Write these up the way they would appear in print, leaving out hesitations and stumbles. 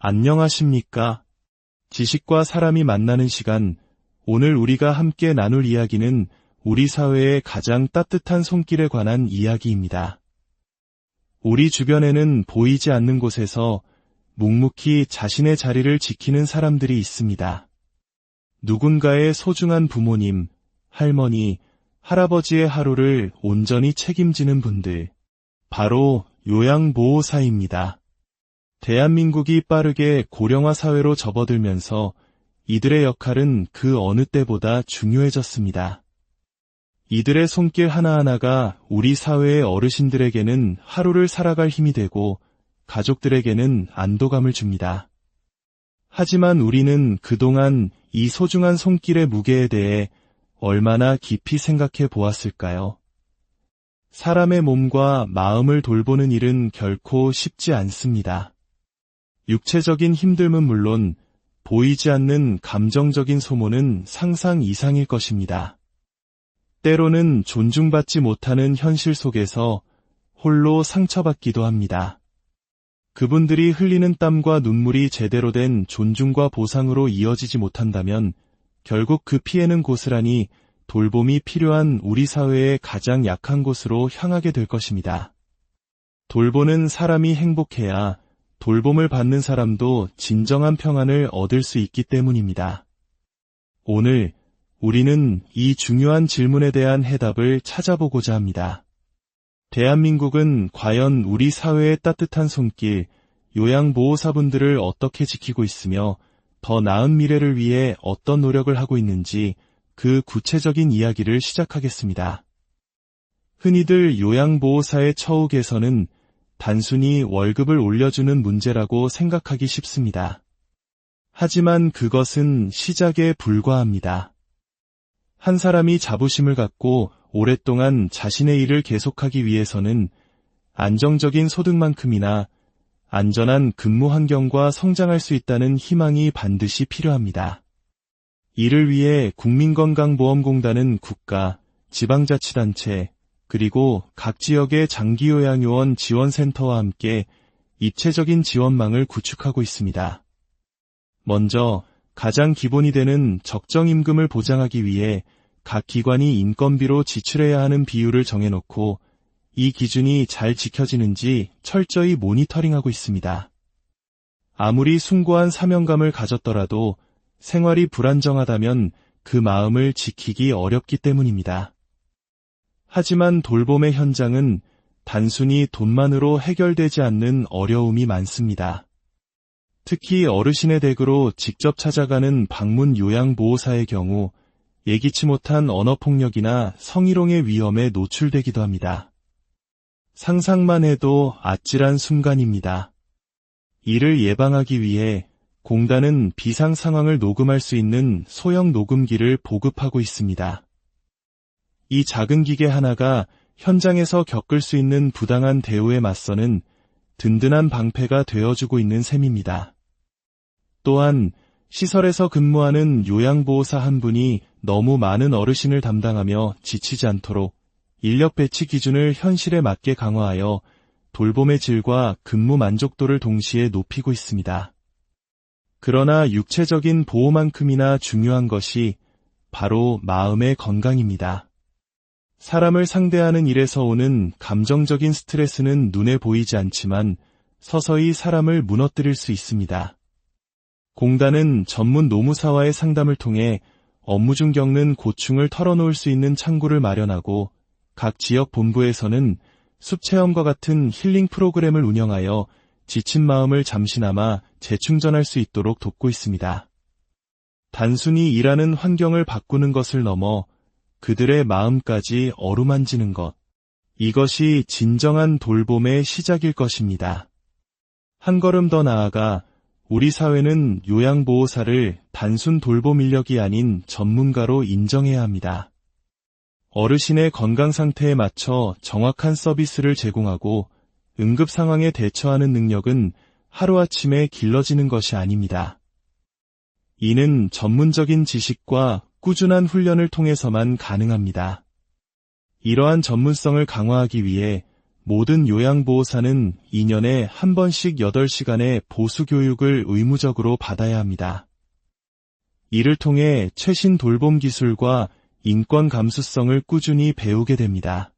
안녕하십니까? 지식과 사람이 만나는 시간, 오늘 우리가 함께 나눌 이야기는 우리 사회의 가장 따뜻한 손길에 관한 이야기입니다. 우리 주변에는 보이지 않는 곳에서 묵묵히 자신의 자리를 지키는 사람들이 있습니다. 누군가의 소중한 부모님, 할머니, 할아버지의 하루를 온전히 책임지는 분들, 바로 요양보호사입니다. 대한민국이 빠르게 고령화 사회로 접어들면서 이들의 역할은 그 어느 때보다 중요해졌습니다. 이들의 손길 하나하나가 우리 사회의 어르신들에게는 하루를 살아갈 힘이 되고 가족들에게는 안도감을 줍니다. 하지만 우리는 그동안 이 소중한 손길의 무게에 대해 얼마나 깊이 생각해 보았을까요? 사람의 몸과 마음을 돌보는 일은 결코 쉽지 않습니다. 육체적인 힘듦은 물론 보이지 않는 감정적인 소모는 상상 이상일 것입니다. 때로는 존중받지 못하는 현실 속에서 홀로 상처받기도 합니다. 그분들이 흘리는 땀과 눈물이 제대로 된 존중과 보상으로 이어지지 못한다면 결국 그 피해는 고스란히 돌봄이 필요한 우리 사회의 가장 약한 곳으로 향하게 될 것입니다. 돌보는 사람이 행복해야 돌봄을 받는 사람도 진정한 평안을 얻을 수 있기 때문입니다. 오늘 우리는 이 중요한 질문에 대한 해답을 찾아보고자 합니다. 대한민국은 과연 우리 사회의 따뜻한 손길, 요양보호사분들을 어떻게 지키고 있으며 더 나은 미래를 위해 어떤 노력을 하고 있는지 그 구체적인 이야기를 시작하겠습니다. 흔히들 요양보호사의 처우 개선은 단순히 월급을 올려주는 문제라고 생각하기 쉽습니다. 하지만 그것은 시작에 불과합니다. 한 사람이 자부심을 갖고 오랫동안 자신의 일을 계속하기 위해서는 안정적인 소득만큼이나 안전한 근무 환경과 성장할 수 있다는 희망이 반드시 필요합니다. 이를 위해 국민건강보험공단은 국가, 지방자치단체, 그리고 각 지역의 장기요양요원 지원센터와 함께 입체적인 지원망을 구축하고 있습니다. 먼저 가장 기본이 되는 적정임금을 보장하기 위해 각 기관이 인건비로 지출해야 하는 비율을 정해놓고 이 기준이 잘 지켜지는지 철저히 모니터링하고 있습니다. 아무리 숭고한 사명감을 가졌더라도 생활이 불안정하다면 그 마음을 지키기 어렵기 때문입니다. 하지만 돌봄의 현장은 단순히 돈만으로 해결되지 않는 어려움이 많습니다. 특히 어르신의 댁으로 직접 찾아가는 방문 요양보호사의 경우 예기치 못한 언어폭력이나 성희롱의 위험에 노출되기도 합니다. 상상만 해도 아찔한 순간입니다. 이를 예방하기 위해 공단은 비상 상황을 녹음할 수 있는 소형 녹음기를 보급하고 있습니다. 이 작은 기계 하나가 현장에서 겪을 수 있는 부당한 대우에 맞서는 든든한 방패가 되어주고 있는 셈입니다. 또한 시설에서 근무하는 요양보호사 한 분이 너무 많은 어르신을 담당하며 지치지 않도록 인력 배치 기준을 현실에 맞게 강화하여 돌봄의 질과 근무 만족도를 동시에 높이고 있습니다. 그러나 육체적인 보호만큼이나 중요한 것이 바로 마음의 건강입니다. 사람을 상대하는 일에서 오는 감정적인 스트레스는 눈에 보이지 않지만 서서히 사람을 무너뜨릴 수 있습니다. 공단은 전문 노무사와의 상담을 통해 업무 중 겪는 고충을 털어놓을 수 있는 창구를 마련하고 각 지역 본부에서는 숲체험과 같은 힐링 프로그램을 운영하여 지친 마음을 잠시나마 재충전할 수 있도록 돕고 있습니다. 단순히 일하는 환경을 바꾸는 것을 넘어 그들의 마음까지 어루만지는 것, 이것이 진정한 돌봄의 시작일 것입니다. 한 걸음 더 나아가 우리 사회는 요양보호사를 단순 돌봄 인력이 아닌 전문가로 인정해야 합니다. 어르신의 건강 상태에 맞춰 정확한 서비스를 제공하고 응급 상황에 대처하는 능력은 하루아침에 길러지는 것이 아닙니다. 이는 전문적인 지식과 꾸준한 훈련을 통해서만 가능합니다. 이러한 전문성을 강화하기 위해 모든 요양보호사는 2년에 한 번씩 8시간의 보수교육을 의무적으로 받아야 합니다. 이를 통해 최신 돌봄 기술과 인권 감수성을 꾸준히 배우게 됩니다.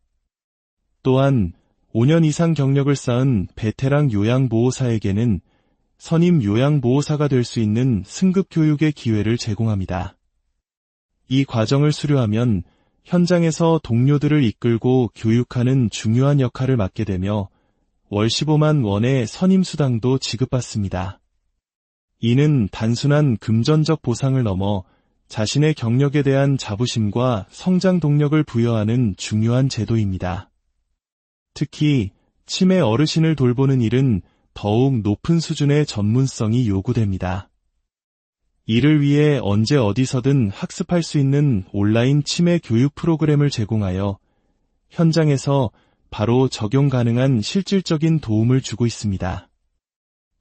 또한 5년 이상 경력을 쌓은 베테랑 요양보호사에게는 선임 요양보호사가 될 수 있는 승급 교육의 기회를 제공합니다. 이 과정을 수료하면 현장에서 동료들을 이끌고 교육하는 중요한 역할을 맡게 되며 월 15만 원의 선임수당도 지급받습니다. 이는 단순한 금전적 보상을 넘어 자신의 경력에 대한 자부심과 성장 동력을 부여하는 중요한 제도입니다. 특히 치매 어르신을 돌보는 일은 더욱 높은 수준의 전문성이 요구됩니다. 이를 위해 언제 어디서든 학습할 수 있는 온라인 치매 교육 프로그램을 제공하여 현장에서 바로 적용 가능한 실질적인 도움을 주고 있습니다.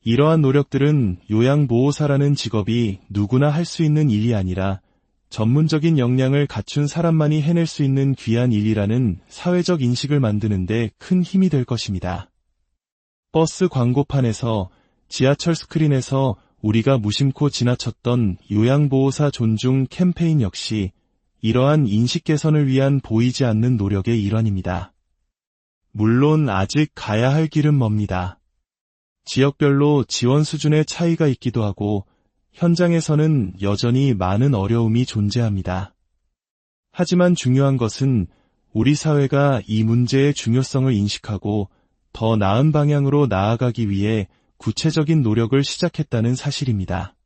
이러한 노력들은 요양보호사라는 직업이 누구나 할 수 있는 일이 아니라 전문적인 역량을 갖춘 사람만이 해낼 수 있는 귀한 일이라는 사회적 인식을 만드는 데 큰 힘이 될 것입니다. 버스 광고판에서, 지하철 스크린에서 우리가 무심코 지나쳤던 요양보호사 존중 캠페인 역시 이러한 인식 개선을 위한 보이지 않는 노력의 일환입니다. 물론 아직 가야 할 길은 멉니다. 지역별로 지원 수준의 차이가 있기도 하고 현장에서는 여전히 많은 어려움이 존재합니다. 하지만 중요한 것은 우리 사회가 이 문제의 중요성을 인식하고 더 나은 방향으로 나아가기 위해 구체적인 노력을 시작했다는 사실입니다.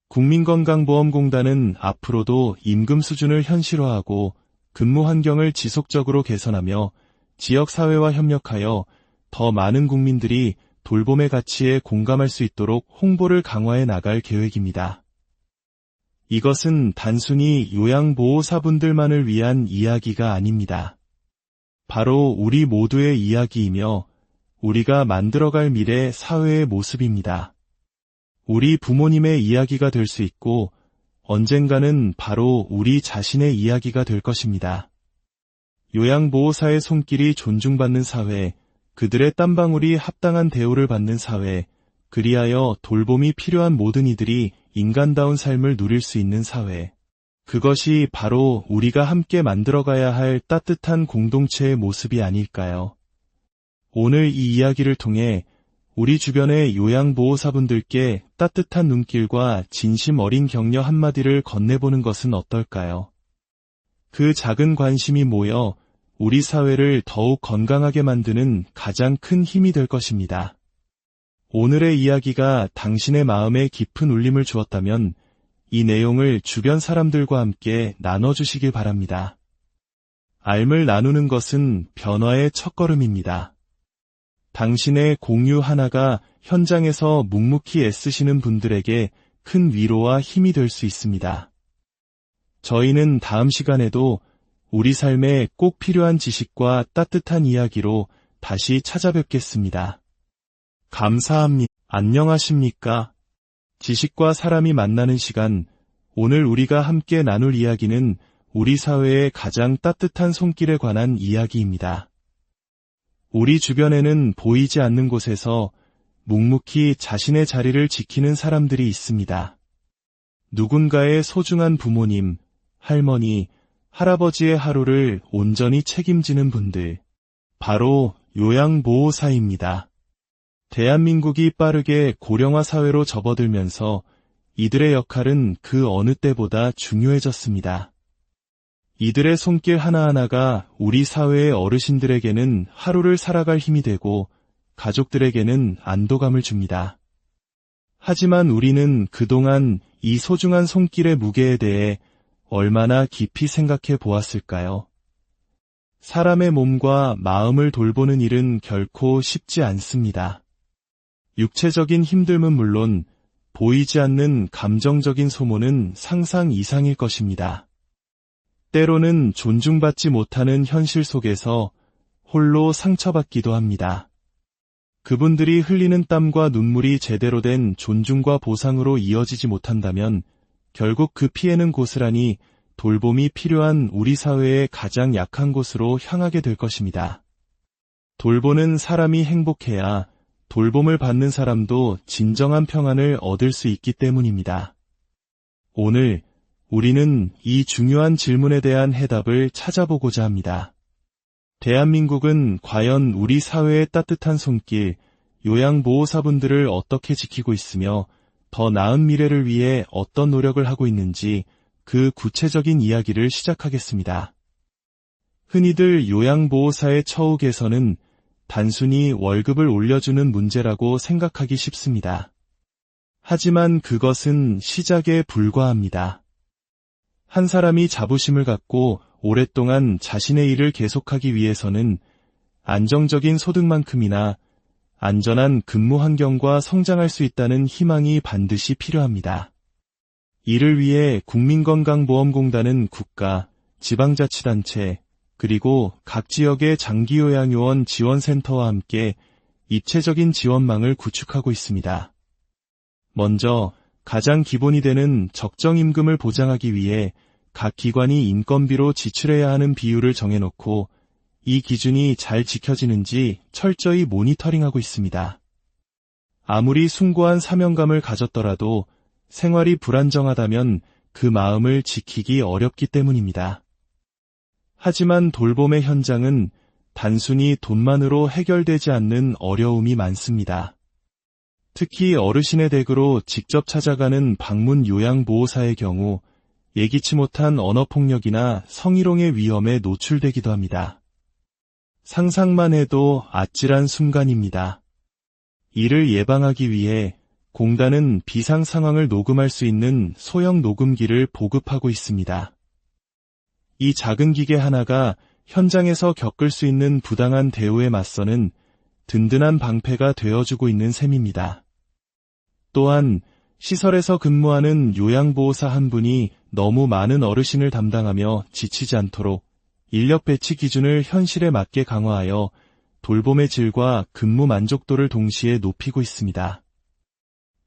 국민건강보험공단은 앞으로도 임금 수준을 현실화하고 근무 환경을 지속적으로 개선하며 지역사회와 협력하여 더 많은 국민들이 돌봄의 가치에 공감할 수 있도록 홍보를 강화해 나갈 계획입니다. 이것은 단순히 요양보호사분들만을 위한 이야기가 아닙니다. 바로 우리 모두의 이야기이며 우리가 만들어갈 미래 사회의 모습입니다. 우리 부모님의 이야기가 될 수 있고 언젠가는 바로 우리 자신의 이야기가 될 것입니다. 요양보호사의 손길이 존중받는 사회, 그들의 땀방울이 합당한 대우를 받는 사회, 그리하여 돌봄이 필요한 모든 이들이 인간다운 삶을 누릴 수 있는 사회. 그것이 바로 우리가 함께 만들어가야 할 따뜻한 공동체의 모습이 아닐까요? 오늘 이 이야기를 통해 우리 주변의 요양보호사분들께 따뜻한 눈길과 진심 어린 격려 한마디를 건네보는 것은 어떨까요? 그 작은 관심이 모여 우리 사회를 더욱 건강하게 만드는 가장 큰 힘이 될 것입니다. 오늘의 이야기가 당신의 마음에 깊은 울림을 주었다면 이 내용을 주변 사람들과 함께 나눠주시길 바랍니다. 알을 나누는 것은 변화의 첫걸음입니다. 당신의 공유 하나가 현장에서 묵묵히 애쓰시는 분들에게 큰 위로와 힘이 될 수 있습니다. 저희는 다음 시간에도 우리 삶에 꼭 필요한 지식과 따뜻한 이야기로 다시 찾아뵙겠습니다. 감사합니다. 안녕하십니까? 지식과 사람이 만나는 시간, 오늘 우리가 함께 나눌 이야기는 우리 사회의 가장 따뜻한 손길에 관한 이야기입니다. 우리 주변에는 보이지 않는 곳에서 묵묵히 자신의 자리를 지키는 사람들이 있습니다. 누군가의 소중한 부모님, 할머니, 할아버지의 하루를 온전히 책임지는 분들, 바로 요양보호사입니다. 대한민국이 빠르게 고령화 사회로 접어들면서 이들의 역할은 그 어느 때보다 중요해졌습니다. 이들의 손길 하나하나가 우리 사회의 어르신들에게는 하루를 살아갈 힘이 되고 가족들에게는 안도감을 줍니다. 하지만 우리는 그동안 이 소중한 손길의 무게에 대해 얼마나 깊이 생각해 보았을까요? 사람의 몸과 마음을 돌보는 일은 결코 쉽지 않습니다. 육체적인 힘듦은 물론 보이지 않는 감정적인 소모는 상상 이상일 것입니다. 때로는 존중받지 못하는 현실 속에서 홀로 상처받기도 합니다. 그분들이 흘리는 땀과 눈물이 제대로 된 존중과 보상으로 이어지지 못한다면 결국 그 피해는 고스란히 돌봄이 필요한 우리 사회의 가장 약한 곳으로 향하게 될 것입니다. 돌보는 사람이 행복해야 돌봄을 받는 사람도 진정한 평안을 얻을 수 있기 때문입니다. 오늘 우리는 이 중요한 질문에 대한 해답을 찾아보고자 합니다. 대한민국은 과연 우리 사회의 따뜻한 손길, 요양보호사분들을 어떻게 지키고 있으며 더 나은 미래를 위해 어떤 노력을 하고 있는지 그 구체적인 이야기를 시작하겠습니다. 흔히들 요양보호사의 처우 개선은 단순히 월급을 올려주는 문제라고 생각하기 쉽습니다. 하지만 그것은 시작에 불과합니다. 한 사람이 자부심을 갖고 오랫동안 자신의 일을 계속하기 위해서는 안정적인 소득만큼이나 안전한 근무 환경과 성장할 수 있다는 희망이 반드시 필요합니다. 이를 위해 국민건강보험공단은 국가, 지방자치단체, 그리고 각 지역의 장기요양요원 지원센터와 함께 입체적인 지원망을 구축하고 있습니다. 먼저 가장 기본이 되는 적정임금을 보장하기 위해 각 기관이 인건비로 지출해야 하는 비율을 정해놓고 이 기준이 잘 지켜지는지 철저히 모니터링하고 있습니다. 아무리 숭고한 사명감을 가졌더라도 생활이 불안정하다면 그 마음을 지키기 어렵기 때문입니다. 하지만 돌봄의 현장은 단순히 돈만으로 해결되지 않는 어려움이 많습니다. 특히 어르신의 댁으로 직접 찾아가는 방문 요양보호사의 경우 예기치 못한 언어폭력이나 성희롱의 위험에 노출되기도 합니다. 상상만 해도 아찔한 순간입니다. 이를 예방하기 위해 공단은 비상 상황을 녹음할 수 있는 소형 녹음기를 보급하고 있습니다. 이 작은 기계 하나가 현장에서 겪을 수 있는 부당한 대우에 맞서는 든든한 방패가 되어주고 있는 셈입니다. 또한 시설에서 근무하는 요양보호사 한 분이 너무 많은 어르신을 담당하며 지치지 않도록 인력 배치 기준을 현실에 맞게 강화하여 돌봄의 질과 근무 만족도를 동시에 높이고 있습니다.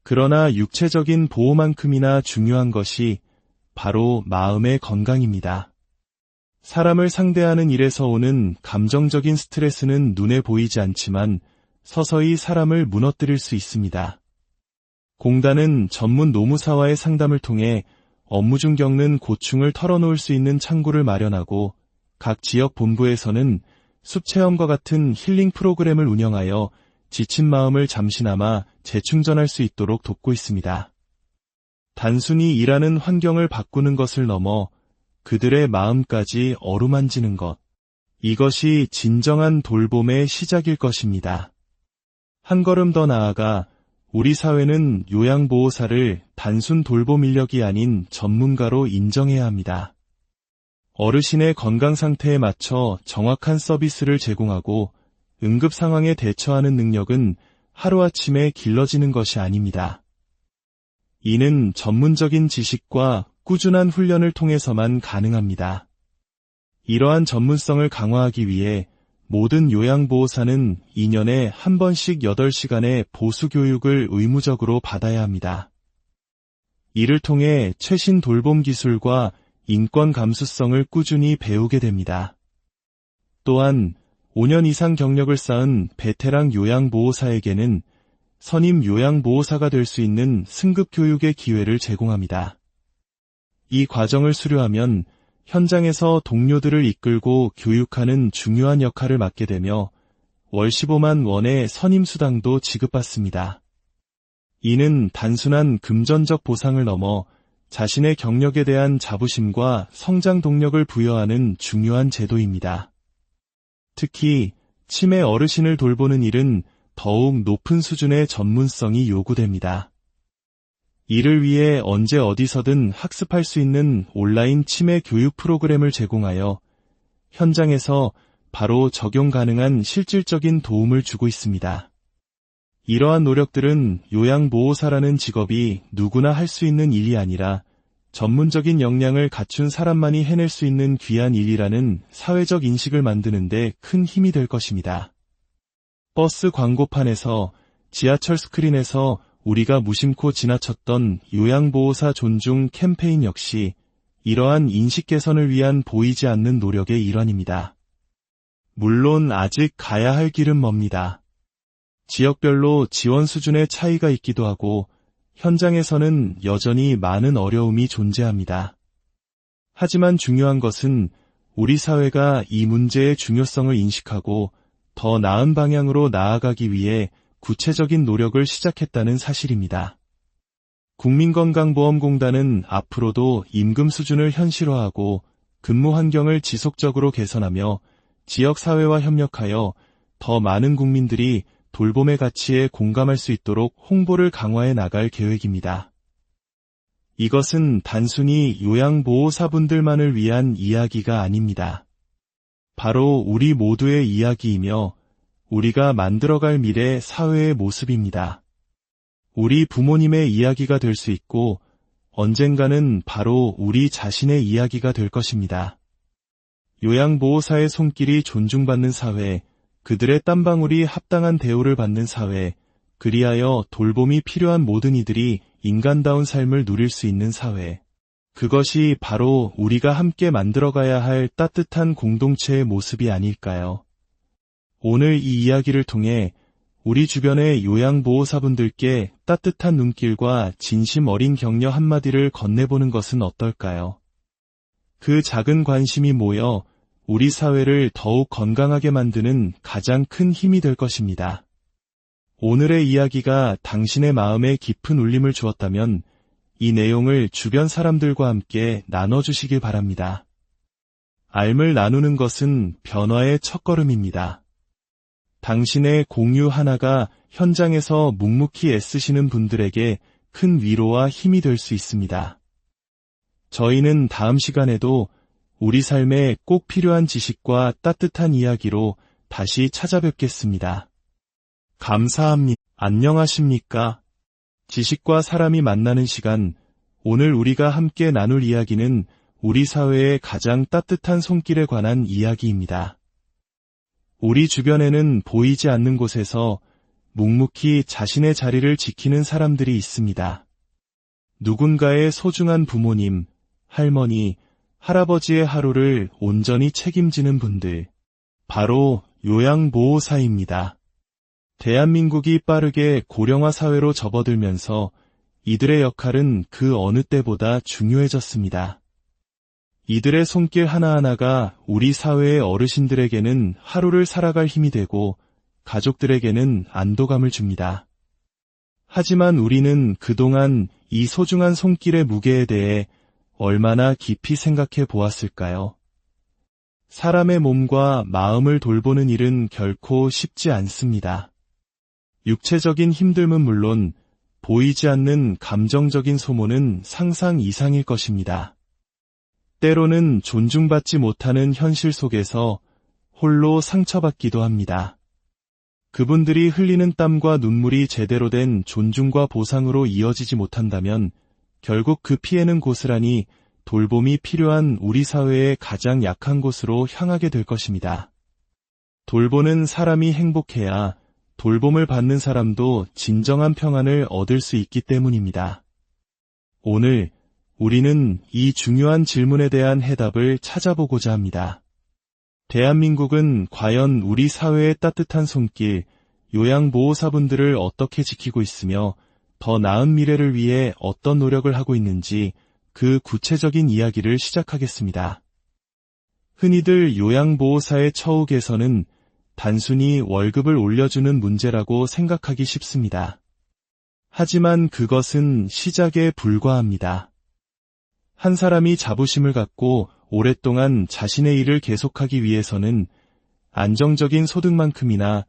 그러나 육체적인 보호만큼이나 중요한 것이 바로 마음의 건강입니다. 사람을 상대하는 일에서 오는 감정적인 스트레스는 눈에 보이지 않지만 서서히 사람을 무너뜨릴 수 있습니다. 공단은 전문 노무사와의 상담을 통해 업무 중 겪는 고충을 털어놓을 수 있는 창구를 마련하고 각 지역 본부에서는 숲체험과 같은 힐링 프로그램을 운영하여 지친 마음을 잠시나마 재충전할 수 있도록 돕고 있습니다. 단순히 일하는 환경을 바꾸는 것을 넘어 그들의 마음까지 어루만지는 것, 이것이 진정한 돌봄의 시작일 것입니다. 한 걸음 더 나아가 우리 사회는 요양보호사를 단순 돌봄 인력이 아닌 전문가로 인정해야 합니다. 어르신의 건강 상태에 맞춰 정확한 서비스를 제공하고 응급 상황에 대처하는 능력은 하루아침에 길러지는 것이 아닙니다. 이는 전문적인 지식과 꾸준한 훈련을 통해서만 가능합니다. 이러한 전문성을 강화하기 위해 모든 요양보호사는 2년에 한 번씩 8시간의 보수교육을 의무적으로 받아야 합니다. 이를 통해 최신 돌봄 기술과 인권 감수성을 꾸준히 배우게 됩니다. 또한 5년 이상 경력을 쌓은 베테랑 요양보호사에게는 선임 요양보호사가 될 수 있는 승급 교육의 기회를 제공합니다. 이 과정을 수료하면 현장에서 동료들을 이끌고 교육하는 중요한 역할을 맡게 되며 월 15만 원의 선임수당도 지급받습니다. 이는 단순한 금전적 보상을 넘어 자신의 경력에 대한 자부심과 성장 동력을 부여하는 중요한 제도입니다. 특히 치매 어르신을 돌보는 일은 더욱 높은 수준의 전문성이 요구됩니다. 이를 위해 언제 어디서든 학습할 수 있는 온라인 치매 교육 프로그램을 제공하여 현장에서 바로 적용 가능한 실질적인 도움을 주고 있습니다. 이러한 노력들은 요양보호사라는 직업이 누구나 할 수 있는 일이 아니라 전문적인 역량을 갖춘 사람만이 해낼 수 있는 귀한 일이라는 사회적 인식을 만드는 데 큰 힘이 될 것입니다. 버스 광고판에서, 지하철 스크린에서 우리가 무심코 지나쳤던 요양보호사 존중 캠페인 역시 이러한 인식 개선을 위한 보이지 않는 노력의 일환입니다. 물론 아직 가야 할 길은 멉니다. 지역별로 지원 수준의 차이가 있기도 하고 현장에서는 여전히 많은 어려움이 존재합니다. 하지만 중요한 것은 우리 사회가 이 문제의 중요성을 인식하고 더 나은 방향으로 나아가기 위해 구체적인 노력을 시작했다는 사실입니다. 국민건강보험공단은 앞으로도 임금 수준을 현실화하고 근무 환경을 지속적으로 개선하며 지역사회와 협력하여 더 많은 국민들이 돌봄의 가치에 공감할 수 있도록 홍보를 강화해 나갈 계획입니다. 이것은 단순히 요양보호사분들만을 위한 이야기가 아닙니다. 바로 우리 모두의 이야기이며 우리가 만들어갈 미래 사회의 모습입니다. 우리 부모님의 이야기가 될 수 있고 언젠가는 바로 우리 자신의 이야기가 될 것입니다. 요양보호사의 손길이 존중받는 사회, 그들의 땀방울이 합당한 대우를 받는 사회, 그리하여 돌봄이 필요한 모든 이들이 인간다운 삶을 누릴 수 있는 사회. 그것이 바로 우리가 함께 만들어가야 할 따뜻한 공동체의 모습이 아닐까요? 오늘 이 이야기를 통해 우리 주변의 요양보호사분들께 따뜻한 눈길과 진심 어린 격려 한마디를 건네보는 것은 어떨까요? 그 작은 관심이 모여 우리 사회를 더욱 건강하게 만드는 가장 큰 힘이 될 것입니다. 오늘의 이야기가 당신의 마음에 깊은 울림을 주었다면 이 내용을 주변 사람들과 함께 나눠주시길 바랍니다. 알을 나누는 것은 변화의 첫걸음입니다. 당신의 공유 하나가 현장에서 묵묵히 애쓰시는 분들에게 큰 위로와 힘이 될 수 있습니다. 저희는 다음 시간에도 우리 삶에 꼭 필요한 지식과 따뜻한 이야기로 다시 찾아뵙겠습니다. 감사합니다. 안녕하십니까? 지식과 사람이 만나는 시간, 오늘 우리가 함께 나눌 이야기는 우리 사회의 가장 따뜻한 손길에 관한 이야기입니다. 우리 주변에는 보이지 않는 곳에서 묵묵히 자신의 자리를 지키는 사람들이 있습니다. 누군가의 소중한 부모님, 할머니, 할아버지의 하루를 온전히 책임지는 분들, 바로 요양보호사입니다. 대한민국이 빠르게 고령화 사회로 접어들면서 이들의 역할은 그 어느 때보다 중요해졌습니다. 이들의 손길 하나하나가 우리 사회의 어르신들에게는 하루를 살아갈 힘이 되고 가족들에게는 안도감을 줍니다. 하지만 우리는 그동안 이 소중한 손길의 무게에 대해 얼마나 깊이 생각해 보았을까요? 사람의 몸과 마음을 돌보는 일은 결코 쉽지 않습니다. 육체적인 힘듦은 물론 보이지 않는 감정적인 소모는 상상 이상일 것입니다. 때로는 존중받지 못하는 현실 속에서 홀로 상처받기도 합니다. 그분들이 흘리는 땀과 눈물이 제대로 된 존중과 보상으로 이어지지 못한다면 결국 그 피해는 고스란히 돌봄이 필요한 우리 사회의 가장 약한 곳으로 향하게 될 것입니다. 돌보는 사람이 행복해야 돌봄을 받는 사람도 진정한 평안을 얻을 수 있기 때문입니다. 오늘 우리는 이 중요한 질문에 대한 해답을 찾아보고자 합니다. 대한민국은 과연 우리 사회의 따뜻한 손길, 요양보호사분들을 어떻게 지키고 있으며 더 나은 미래를 위해 어떤 노력을 하고 있는지 그 구체적인 이야기를 시작하겠습니다. 흔히들 요양보호사의 처우 개선은 단순히 월급을 올려주는 문제라고 생각하기 쉽습니다. 하지만 그것은 시작에 불과합니다. 한 사람이 자부심을 갖고 오랫동안 자신의 일을 계속하기 위해서는 안정적인 소득만큼이나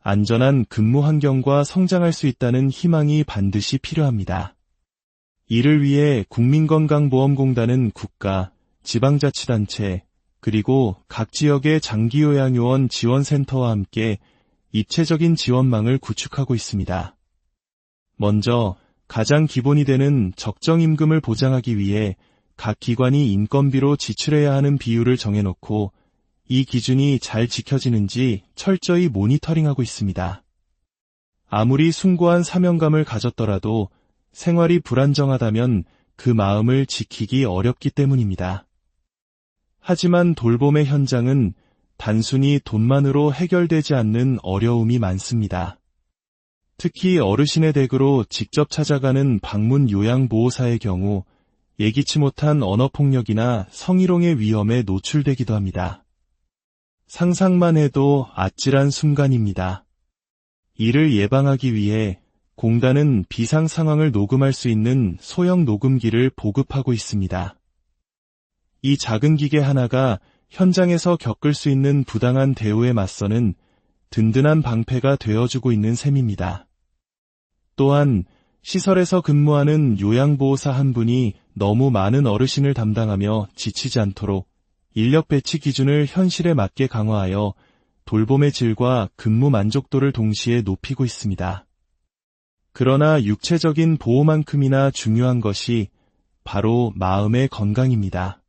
안전한 근무 환경과 성장할 수 있다는 희망이 반드시 필요합니다. 이를 위해 국민건강보험공단은 국가, 지방자치단체, 그리고 각 지역의 장기요양요원 지원센터와 함께 입체적인 지원망을 구축하고 있습니다. 먼저 가장 기본이 되는 적정임금을 보장하기 위해 각 기관이 인건비로 지출해야 하는 비율을 정해놓고 이 기준이 잘 지켜지는지 철저히 모니터링하고 있습니다. 아무리 숭고한 사명감을 가졌더라도 생활이 불안정하다면 그 마음을 지키기 어렵기 때문입니다. 하지만 돌봄의 현장은 단순히 돈만으로 해결되지 않는 어려움이 많습니다. 특히 어르신의 댁으로 직접 찾아가는 방문 요양보호사의 경우 예기치 못한 언어폭력이나 성희롱의 위험에 노출되기도 합니다. 상상만 해도 아찔한 순간입니다. 이를 예방하기 위해 공단은 비상 상황을 녹음할 수 있는 소형 녹음기를 보급하고 있습니다. 이 작은 기계 하나가 현장에서 겪을 수 있는 부당한 대우에 맞서는 든든한 방패가 되어주고 있는 셈입니다. 또한 시설에서 근무하는 요양보호사 한 분이 너무 많은 어르신을 담당하며 지치지 않도록 인력 배치 기준을 현실에 맞게 강화하여 돌봄의 질과 근무 만족도를 동시에 높이고 있습니다. 그러나 육체적인 보호만큼이나 중요한 것이 바로 마음의 건강입니다.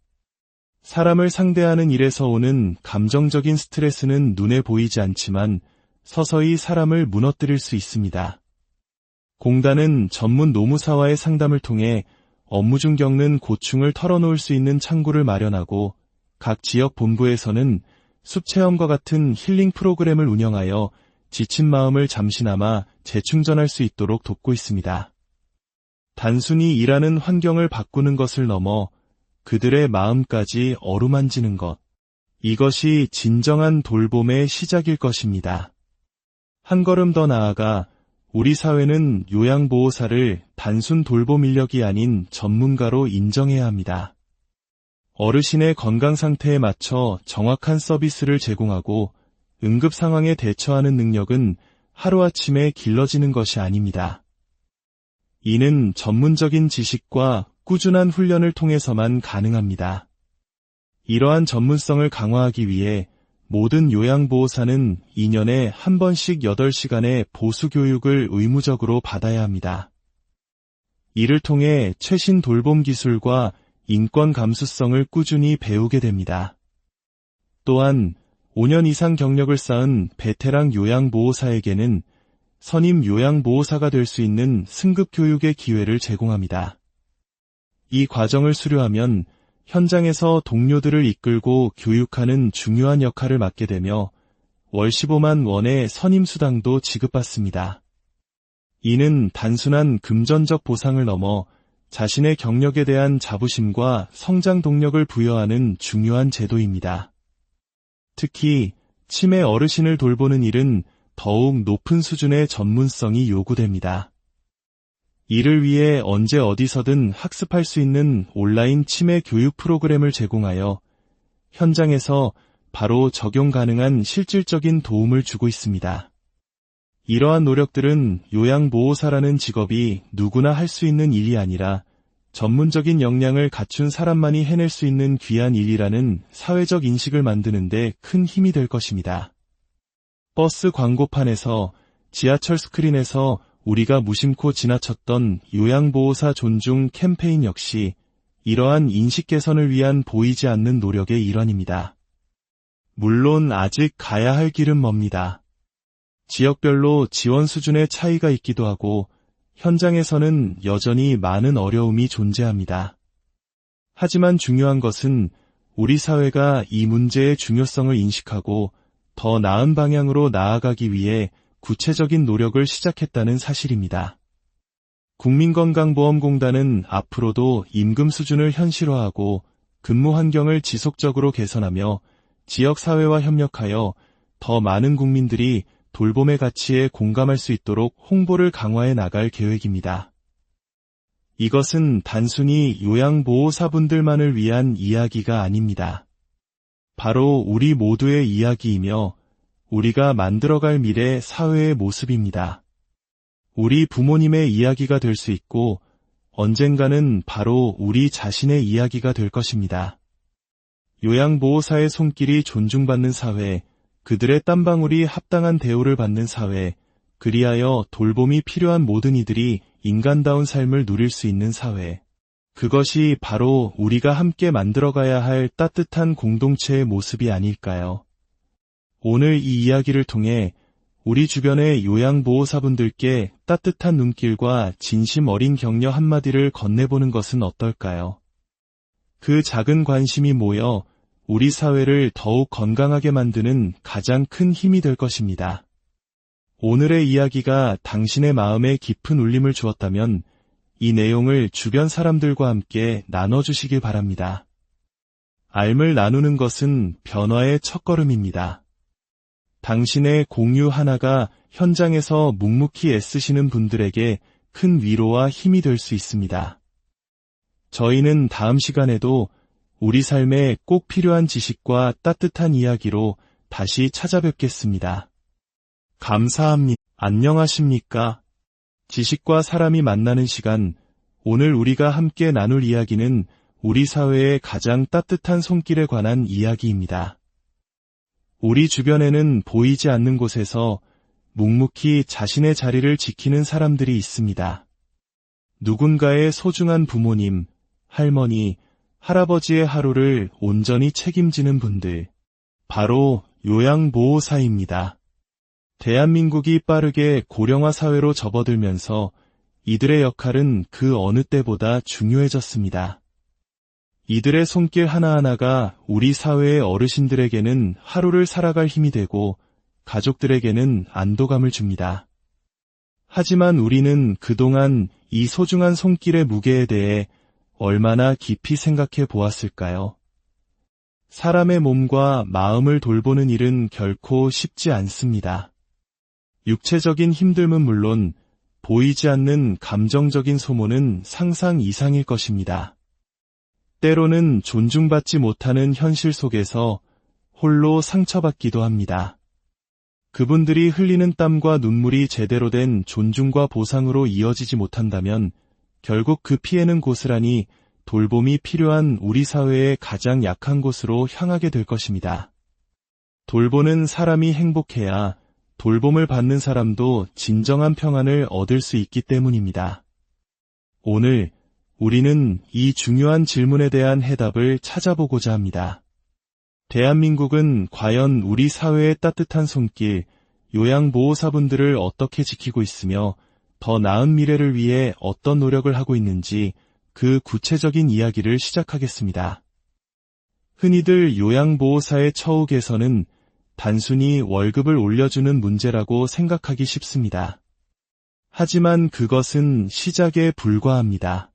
사람을 상대하는 일에서 오는 감정적인 스트레스는 눈에 보이지 않지만 서서히 사람을 무너뜨릴 수 있습니다. 공단은 전문 노무사와의 상담을 통해 업무 중 겪는 고충을 털어놓을 수 있는 창구를 마련하고 각 지역 본부에서는 숲체험과 같은 힐링 프로그램을 운영하여 지친 마음을 잠시나마 재충전할 수 있도록 돕고 있습니다. 단순히 일하는 환경을 바꾸는 것을 넘어 그들의 마음까지 어루만지는 것. 이것이 진정한 돌봄의 시작일 것입니다. 한 걸음 더 나아가 우리 사회는 요양보호사를 단순 돌봄 인력이 아닌 전문가로 인정해야 합니다. 어르신의 건강 상태에 맞춰 정확한 서비스를 제공하고 응급 상황에 대처하는 능력은 하루아침에 길러지는 것이 아닙니다. 이는 전문적인 지식과 꾸준한 훈련을 통해서만 가능합니다. 이러한 전문성을 강화하기 위해 모든 요양보호사는 2년에 한 번씩 8시간의 보수교육을 의무적으로 받아야 합니다. 이를 통해 최신 돌봄 기술과 인권 감수성을 꾸준히 배우게 됩니다. 또한 5년 이상 경력을 쌓은 베테랑 요양보호사에게는 선임 요양보호사가 될 수 있는 승급 교육의 기회를 제공합니다. 이 과정을 수료하면 현장에서 동료들을 이끌고 교육하는 중요한 역할을 맡게 되며 월 15만 원의 선임수당도 지급받습니다. 이는 단순한 금전적 보상을 넘어 자신의 경력에 대한 자부심과 성장 동력을 부여하는 중요한 제도입니다. 특히 치매 어르신을 돌보는 일은 더욱 높은 수준의 전문성이 요구됩니다. 이를 위해 언제 어디서든 학습할 수 있는 온라인 치매 교육 프로그램을 제공하여 현장에서 바로 적용 가능한 실질적인 도움을 주고 있습니다. 이러한 노력들은 요양보호사라는 직업이 누구나 할 수 있는 일이 아니라 전문적인 역량을 갖춘 사람만이 해낼 수 있는 귀한 일이라는 사회적 인식을 만드는 데 큰 힘이 될 것입니다. 버스 광고판에서, 지하철 스크린에서 우리가 무심코 지나쳤던 요양보호사 존중 캠페인 역시 이러한 인식 개선을 위한 보이지 않는 노력의 일환입니다. 물론 아직 가야 할 길은 멉니다. 지역별로 지원 수준의 차이가 있기도 하고 현장에서는 여전히 많은 어려움이 존재합니다. 하지만 중요한 것은 우리 사회가 이 문제의 중요성을 인식하고 더 나은 방향으로 나아가기 위해 구체적인 노력을 시작했다는 사실입니다. 국민건강보험공단은 앞으로도 임금 수준을 현실화하고 근무 환경을 지속적으로 개선하며 지역사회와 협력하여 더 많은 국민들이 돌봄의 가치에 공감할 수 있도록 홍보를 강화해 나갈 계획입니다. 이것은 단순히 요양보호사분들만을 위한 이야기가 아닙니다. 바로 우리 모두의 이야기이며 우리가 만들어갈 미래 사회의 모습입니다. 우리 부모님의 이야기가 될 수 있고 언젠가는 바로 우리 자신의 이야기가 될 것입니다. 요양보호사의 손길이 존중받는 사회, 그들의 땀방울이 합당한 대우를 받는 사회, 그리하여 돌봄이 필요한 모든 이들이 인간다운 삶을 누릴 수 있는 사회. 그것이 바로 우리가 함께 만들어가야 할 따뜻한 공동체의 모습이 아닐까요? 오늘 이 이야기를 통해 우리 주변의 요양보호사분들께 따뜻한 눈길과 진심 어린 격려 한마디를 건네보는 것은 어떨까요? 그 작은 관심이 모여 우리 사회를 더욱 건강하게 만드는 가장 큰 힘이 될 것입니다. 오늘의 이야기가 당신의 마음에 깊은 울림을 주었다면 이 내용을 주변 사람들과 함께 나눠주시길 바랍니다. 알을 나누는 것은 변화의 첫걸음입니다. 당신의 공유 하나가 현장에서 묵묵히 애쓰시는 분들에게 큰 위로와 힘이 될 수 있습니다. 저희는 다음 시간에도 우리 삶에 꼭 필요한 지식과 따뜻한 이야기로 다시 찾아뵙겠습니다. 감사합니다. 안녕하십니까? 지식과 사람이 만나는 시간, 오늘 우리가 함께 나눌 이야기는 우리 사회의 가장 따뜻한 손길에 관한 이야기입니다. 우리 주변에는 보이지 않는 곳에서 묵묵히 자신의 자리를 지키는 사람들이 있습니다. 누군가의 소중한 부모님, 할머니, 할아버지의 하루를 온전히 책임지는 분들, 바로 요양보호사입니다. 대한민국이 빠르게 고령화 사회로 접어들면서 이들의 역할은 그 어느 때보다 중요해졌습니다. 이들의 손길 하나하나가 우리 사회의 어르신들에게는 하루를 살아갈 힘이 되고 가족들에게는 안도감을 줍니다. 하지만 우리는 그동안 이 소중한 손길의 무게에 대해 얼마나 깊이 생각해 보았을까요? 사람의 몸과 마음을 돌보는 일은 결코 쉽지 않습니다. 육체적인 힘듦은 물론 보이지 않는 감정적인 소모는 상상 이상일 것입니다. 때로는 존중받지 못하는 현실 속에서 홀로 상처받기도 합니다. 그분들이 흘리는 땀과 눈물이 제대로 된 존중과 보상으로 이어지지 못한다면 결국 그 피해는 고스란히 돌봄이 필요한 우리 사회의 가장 약한 곳으로 향하게 될 것입니다. 돌보는 사람이 행복해야 돌봄을 받는 사람도 진정한 평안을 얻을 수 있기 때문입니다. 오늘 우리는 이 중요한 질문에 대한 해답을 찾아보고자 합니다. 대한민국은 과연 우리 사회의 따뜻한 손길, 요양보호사분들을 어떻게 지키고 있으며 더 나은 미래를 위해 어떤 노력을 하고 있는지 그 구체적인 이야기를 시작하겠습니다. 흔히들 요양보호사의 처우 개선은 단순히 월급을 올려주는 문제라고 생각하기 쉽습니다. 하지만 그것은 시작에 불과합니다.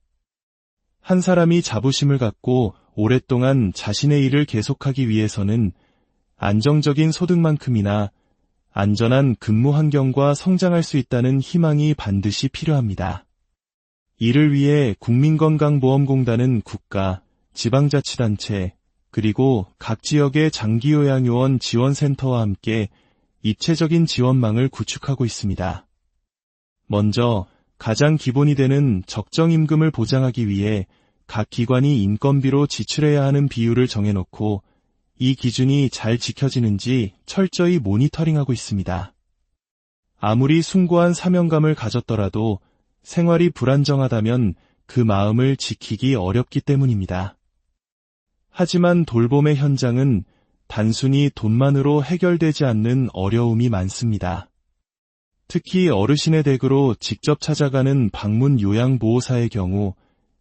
한 사람이 자부심을 갖고 오랫동안 자신의 일을 계속하기 위해서는 안정적인 소득만큼이나 안전한 근무 환경과 성장할 수 있다는 희망이 반드시 필요합니다. 이를 위해 국민건강보험공단은 국가, 지방자치단체, 그리고 각 지역의 장기요양요원 지원센터와 함께 입체적인 지원망을 구축하고 있습니다. 먼저 가장 기본이 되는 적정임금을 보장하기 위해 각 기관이 인건비로 지출해야 하는 비율을 정해놓고 이 기준이 잘 지켜지는지 철저히 모니터링하고 있습니다. 아무리 숭고한 사명감을 가졌더라도 생활이 불안정하다면 그 마음을 지키기 어렵기 때문입니다. 하지만 돌봄의 현장은 단순히 돈만으로 해결되지 않는 어려움이 많습니다. 특히 어르신의 댁으로 직접 찾아가는 방문 요양보호사의 경우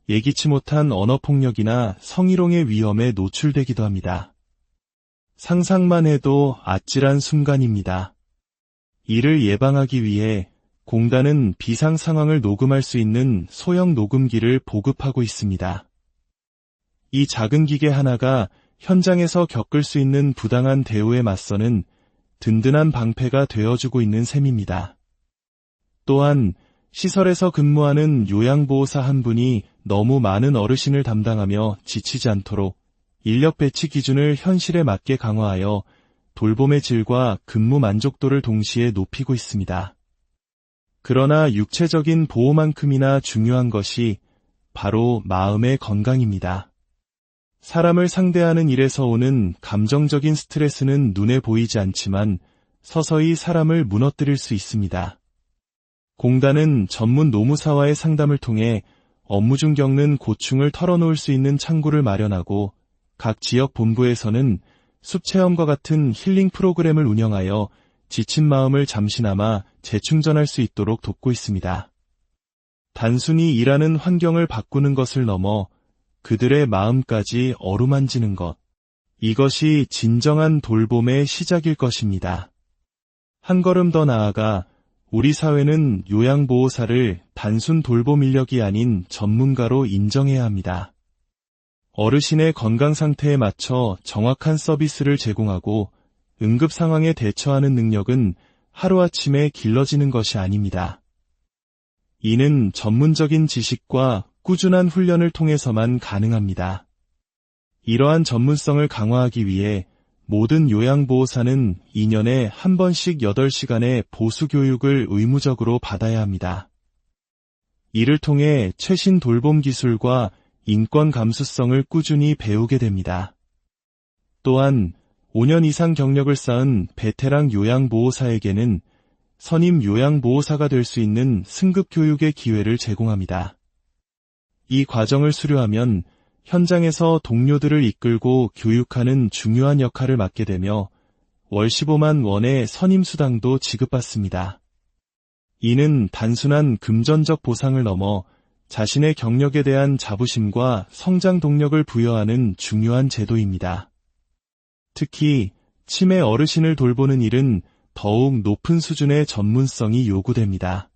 예기치 못한 언어폭력이나 성희롱의 위험에 노출되기도 합니다. 상상만 해도 아찔한 순간입니다. 이를 예방하기 위해 공단은 비상 상황을 녹음할 수 있는 소형 녹음기를 보급하고 있습니다. 이 작은 기계 하나가 현장에서 겪을 수 있는 부당한 대우에 맞서는 든든한 방패가 되어주고 있는 셈입니다. 또한 시설에서 근무하는 요양보호사 한 분이 너무 많은 어르신을 담당하며 지치지 않도록 인력 배치 기준을 현실에 맞게 강화하여 돌봄의 질과 근무 만족도를 동시에 높이고 있습니다. 그러나 육체적인 보호만큼이나 중요한 것이 바로 마음의 건강입니다. 사람을 상대하는 일에서 오는 감정적인 스트레스는 눈에 보이지 않지만 서서히 사람을 무너뜨릴 수 있습니다. 공단은 전문 노무사와의 상담을 통해 업무 중 겪는 고충을 털어놓을 수 있는 창구를 마련하고 각 지역 본부에서는 숲체험과 같은 힐링 프로그램을 운영하여 지친 마음을 잠시나마 재충전할 수 있도록 돕고 있습니다. 단순히 일하는 환경을 바꾸는 것을 넘어 그들의 마음까지 어루만지는 것, 이것이 진정한 돌봄의 시작일 것입니다. 한 걸음 더 나아가 우리 사회는 요양보호사를 단순 돌봄 인력이 아닌 전문가로 인정해야 합니다. 어르신의 건강 상태에 맞춰 정확한 서비스를 제공하고 응급 상황에 대처하는 능력은 하루아침에 길러지는 것이 아닙니다. 이는 전문적인 지식과 꾸준한 훈련을 통해서만 가능합니다. 이러한 전문성을 강화하기 위해 모든 요양보호사는 2년에 한 번씩 8시간의 보수교육을 의무적으로 받아야 합니다. 이를 통해 최신 돌봄 기술과 인권 감수성을 꾸준히 배우게 됩니다. 또한 5년 이상 경력을 쌓은 베테랑 요양보호사에게는 선임 요양보호사가 될 수 있는 승급 교육의 기회를 제공합니다. 이 과정을 수료하면 현장에서 동료들을 이끌고 교육하는 중요한 역할을 맡게 되며 월 15만 원의 선임수당도 지급받습니다. 이는 단순한 금전적 보상을 넘어 자신의 경력에 대한 자부심과 성장 동력을 부여하는 중요한 제도입니다. 특히 치매 어르신을 돌보는 일은 더욱 높은 수준의 전문성이 요구됩니다.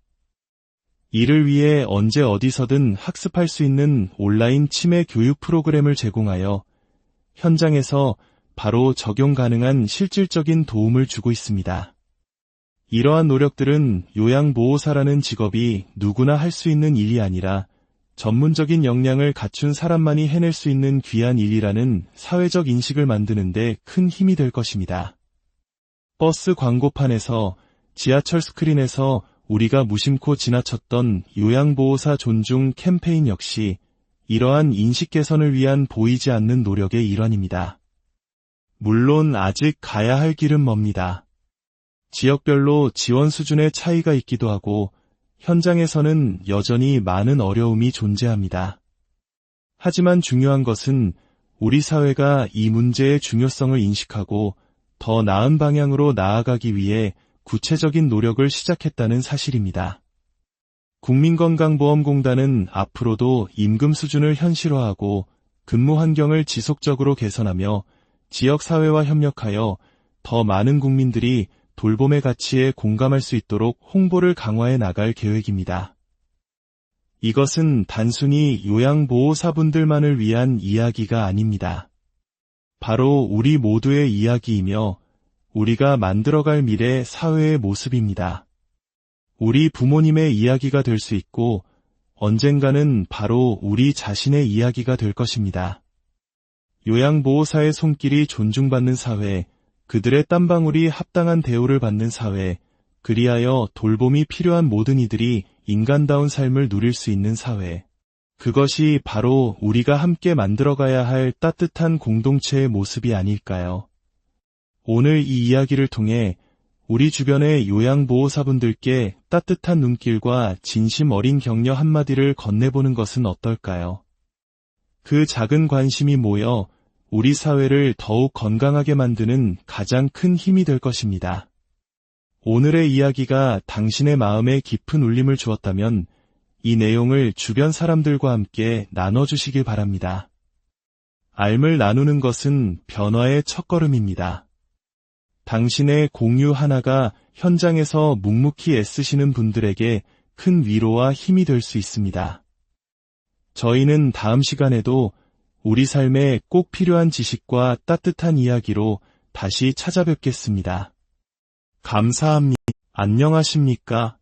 이를 위해 언제 어디서든 학습할 수 있는 온라인 치매 교육 프로그램을 제공하여 현장에서 바로 적용 가능한 실질적인 도움을 주고 있습니다. 이러한 노력들은 요양보호사라는 직업이 누구나 할 수 있는 일이 아니라 전문적인 역량을 갖춘 사람만이 해낼 수 있는 귀한 일이라는 사회적 인식을 만드는 데 큰 힘이 될 것입니다. 버스 광고판에서, 지하철 스크린에서 우리가 무심코 지나쳤던 요양보호사 존중 캠페인 역시 이러한 인식 개선을 위한 보이지 않는 노력의 일환입니다. 물론 아직 가야 할 길은 멉니다. 지역별로 지원 수준의 차이가 있기도 하고 현장에서는 여전히 많은 어려움이 존재합니다. 하지만 중요한 것은 우리 사회가 이 문제의 중요성을 인식하고 더 나은 방향으로 나아가기 위해 구체적인 노력을 시작했다는 사실입니다. 국민건강보험공단은 앞으로도 임금 수준을 현실화하고 근무 환경을 지속적으로 개선하며 지역사회와 협력하여 더 많은 국민들이 돌봄의 가치에 공감할 수 있도록 홍보를 강화해 나갈 계획입니다. 이것은 단순히 요양보호사분들만을 위한 이야기가 아닙니다. 바로 우리 모두의 이야기이며 우리가 만들어갈 미래 사회의 모습입니다. 우리 부모님의 이야기가 될 수 있고 언젠가는 바로 우리 자신의 이야기가 될 것입니다. 요양보호사의 손길이 존중받는 사회, 그들의 땀방울이 합당한 대우를 받는 사회, 그리하여 돌봄이 필요한 모든 이들이 인간다운 삶을 누릴 수 있는 사회. 그것이 바로 우리가 함께 만들어가야 할 따뜻한 공동체의 모습이 아닐까요? 오늘 이 이야기를 통해 우리 주변의 요양보호사분들께 따뜻한 눈길과 진심 어린 격려 한마디를 건네보는 것은 어떨까요? 그 작은 관심이 모여 우리 사회를 더욱 건강하게 만드는 가장 큰 힘이 될 것입니다. 오늘의 이야기가 당신의 마음에 깊은 울림을 주었다면 이 내용을 주변 사람들과 함께 나눠주시길 바랍니다. 알을 나누는 것은 변화의 첫걸음입니다. 당신의 공유 하나가 현장에서 묵묵히 애쓰시는 분들에게 큰 위로와 힘이 될 수 있습니다. 저희는 다음 시간에도 우리 삶에 꼭 필요한 지식과 따뜻한 이야기로 다시 찾아뵙겠습니다. 감사합니다. 안녕하십니까?